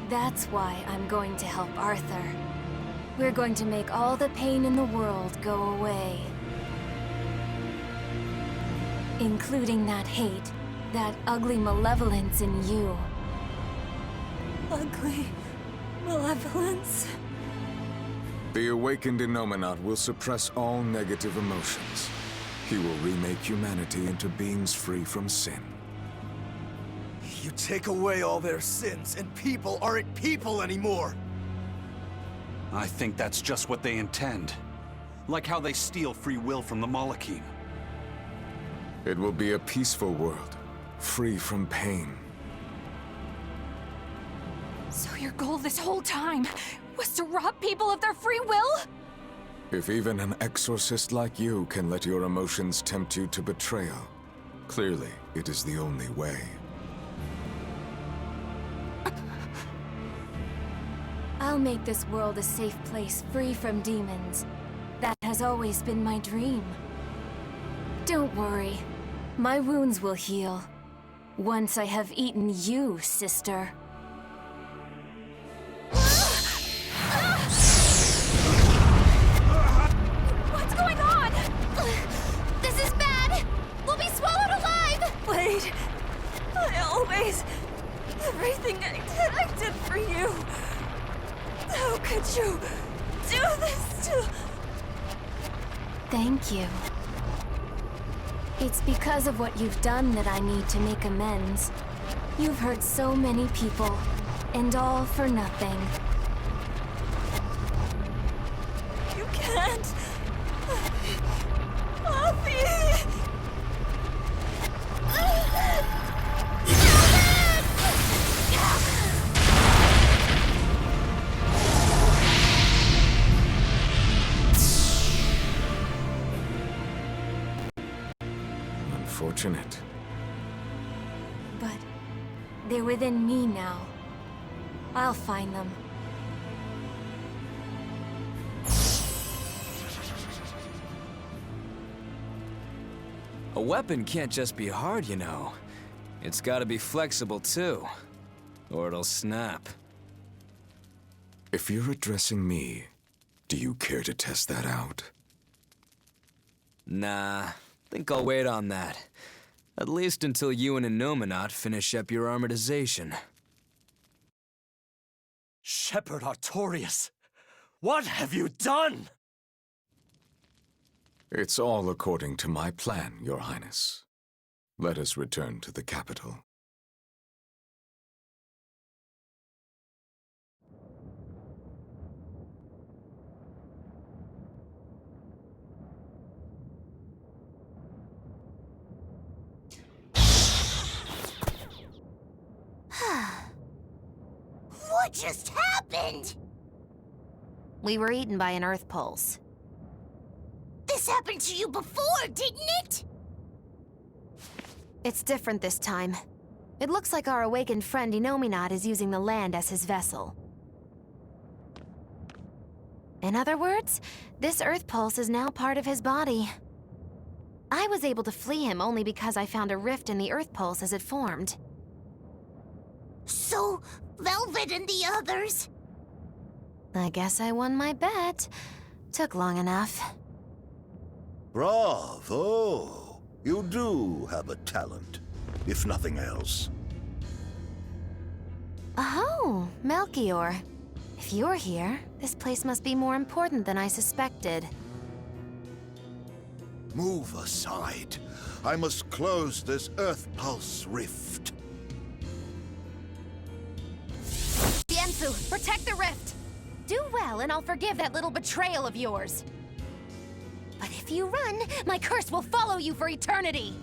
S8: That's why I'm going to help Arthur. We're going to make all the pain in the world go away. Including that hate, that ugly malevolence in you.
S13: Ugly malevolence.
S10: The awakened Innominate will suppress all negative emotions. He will remake humanity into beings free from sin.
S19: You take away all their sins, and people aren't people anymore!
S6: I think that's just what they intend. Like how they steal free will from the Malachim.
S10: It will be a peaceful world, free from pain.
S4: So your goal this whole time was to rob people of their free will?
S10: If even an exorcist like you can let your emotions tempt you to betrayal, clearly it is the only way.
S8: I'll make this world a safe place free from demons. That has always been my dream. Don't worry. My wounds will heal. Once I have eaten you, sister.
S13: What's going on?
S3: This is bad! We'll be swallowed alive!
S13: Wait. Everything I did for you. How could you do this to...
S8: Thank you. It's because of what you've done that I need to make amends. You've hurt so many people, and all for nothing.
S13: You can't... Luffy!
S10: Unfortunate.
S8: But they're within me now. I'll find them.
S18: A weapon can't just be hard, you know. It's gotta be flexible, too. Or it'll snap.
S10: If you're addressing me, do you care to test that out?
S18: Nah, think I'll wait on that. At least until you and Innominate finish up your armorization.
S19: Shepherd Artorias, what have you done?
S10: It's all according to my plan, Your Highness. Let us return to the capital.
S7: What just happened?
S3: We were eaten by an Earth Pulse.
S7: This happened to you before, didn't it?
S3: It's different this time. It looks like our awakened friend Innominate is using the land as his vessel. In other words, this Earth Pulse is now part of his body. I was able to flee him only because I found a rift in the Earth Pulse as it formed.
S7: So, Velvet and the others?
S3: I guess I won my bet. Took long enough.
S20: Bravo! You do have a talent, if nothing else.
S3: Oh, Melchior. If you're here, this place must be more important than I suspected.
S20: Move aside. I must close this Earth Pulse rift.
S3: Bienfu, protect the rift! Do well, and I'll forgive that little betrayal of yours. But if you run, my curse will follow you for eternity.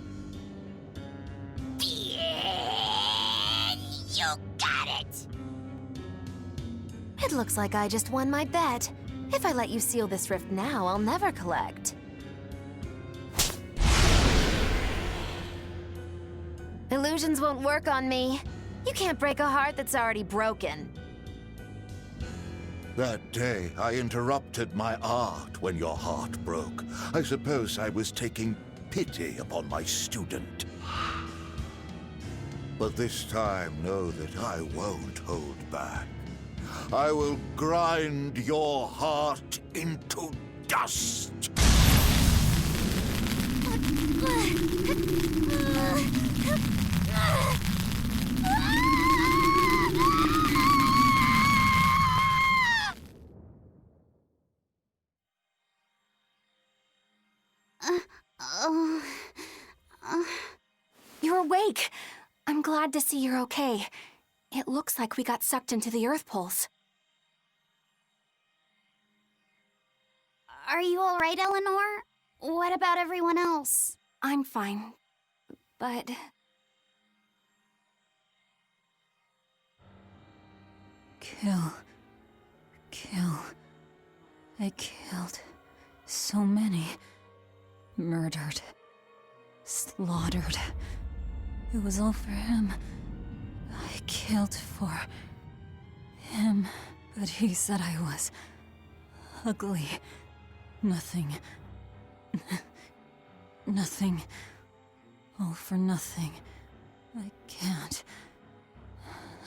S7: Yeah, you got it!
S3: It looks like I just won my bet. If I let you seal this rift now, I'll never collect. Illusions won't work on me. You can't break a heart that's already broken.
S20: That day, I interrupted my art when your heart broke. I suppose I was taking pity upon my student. But this time, know that I won't hold back. I will grind your heart into dust.
S8: You're awake. I'm glad to see you're okay. It looks like we got sucked into the Earth Pulse.
S15: Are you all right, Eleanor? What about everyone else?
S8: I'm fine, but...
S4: Kill. I killed so many. Murdered. Slaughtered. It was all for him. I killed for him, but he said I was ugly. Nothing. Nothing. All for nothing. I can't.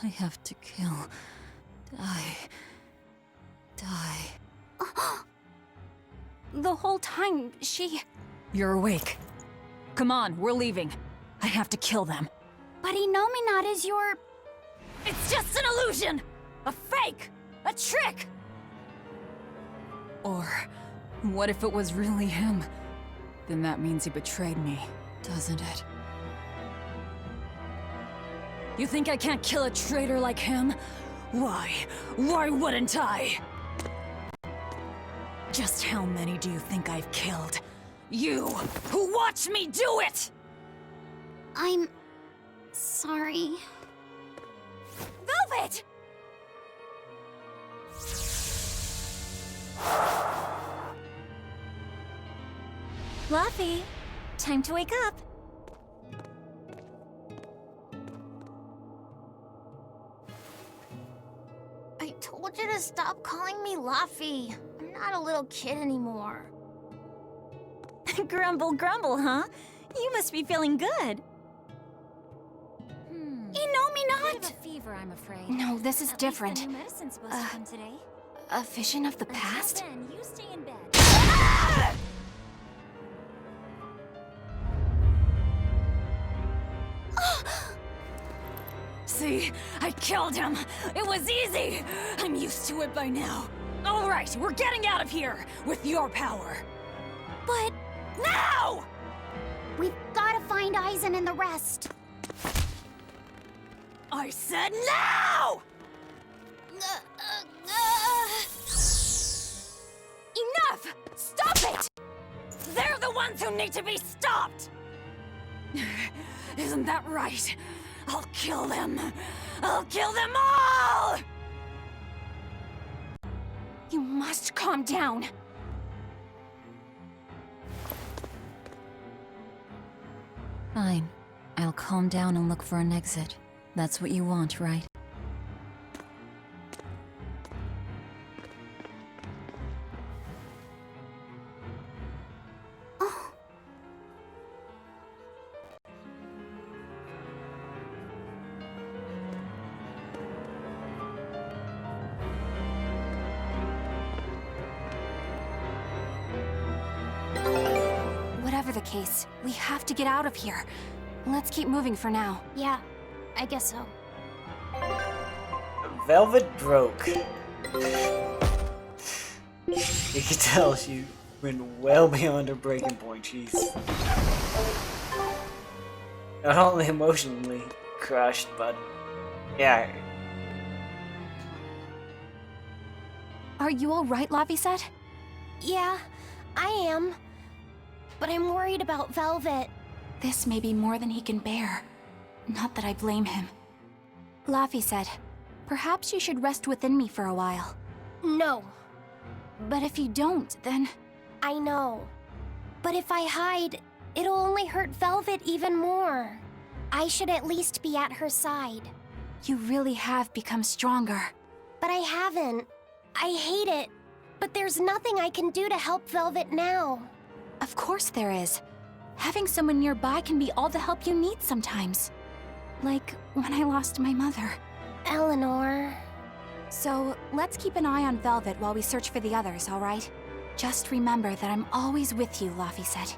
S4: I have to kill. Die.
S8: The whole time, she...
S4: You're awake. Come on, we're leaving. I have to kill them.
S15: But Inominat is your...
S4: It's just an illusion! A fake! A trick! Or what if it was really him? Then that means he betrayed me, doesn't it? You think I can't kill a traitor like him? Why? Why wouldn't I? Just how many do you think I've killed? You, who watched me do it!
S15: I'm... sorry.
S8: Velvet!
S15: Fluffy, time to wake up. I told you to stop calling me Luffy. I'm not a little kid anymore.
S13: Grumble, grumble, huh? You must be feeling good.
S8: Inominat!
S13: Fever, I'm afraid.
S8: No, this is different.
S13: New medicine's supposed to come today.
S8: A vision of the past?
S13: Then, you stay in bed.
S4: See? I killed him! It was easy! I'm used to it by now. Alright, we're getting out of here! With your power!
S15: But...
S4: Now!
S15: We've gotta find Aizen and the rest.
S4: I said now! Enough! Stop it! They're the ones who need to be stopped! Isn't that right? I'll kill them! I'll kill them all!
S8: You must calm down.
S4: Fine. I'll calm down and look for an exit. That's what you want, right?
S8: Whatever the case, we have to get out of here. Let's keep moving for now.
S15: Yeah, I guess so.
S1: Velvet broke. You can tell she went well beyond her breaking point. She's not only emotionally crushed, but yeah.
S8: Are you alright, Laphicet?
S15: Yeah, I am. But I'm worried about Velvet.
S8: This may be more than he can bear. Not that I blame him. Laphicet, perhaps you should rest within me for a while.
S15: No.
S8: But if you don't, then...
S15: I know. But if I hide, it'll only hurt Velvet even more. I should at least be at her side.
S8: You really have become stronger.
S15: But I haven't. I hate it. But there's nothing I can do to help Velvet now.
S8: Of course there is. Having someone nearby can be all the help you need sometimes. Like when I lost my mother.
S15: Eleanor...
S8: So, let's keep an eye on Velvet while we search for the others, alright? Just remember that I'm always with you, Laphicet.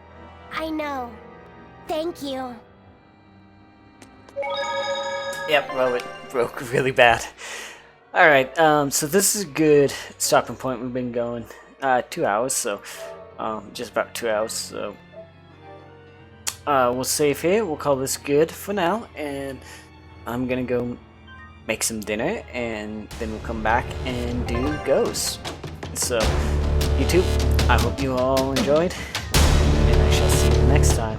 S15: I know. Thank you.
S1: Yep, well, it broke really bad. Alright, so this is a good stopping point. We've been going 2 hours, so just about 2 hours, so we'll save here. We'll call this good for now, and I'm gonna go make some dinner, and then we'll come back and do Ghosts. So, YouTube, I hope you all enjoyed, and I shall see you next time.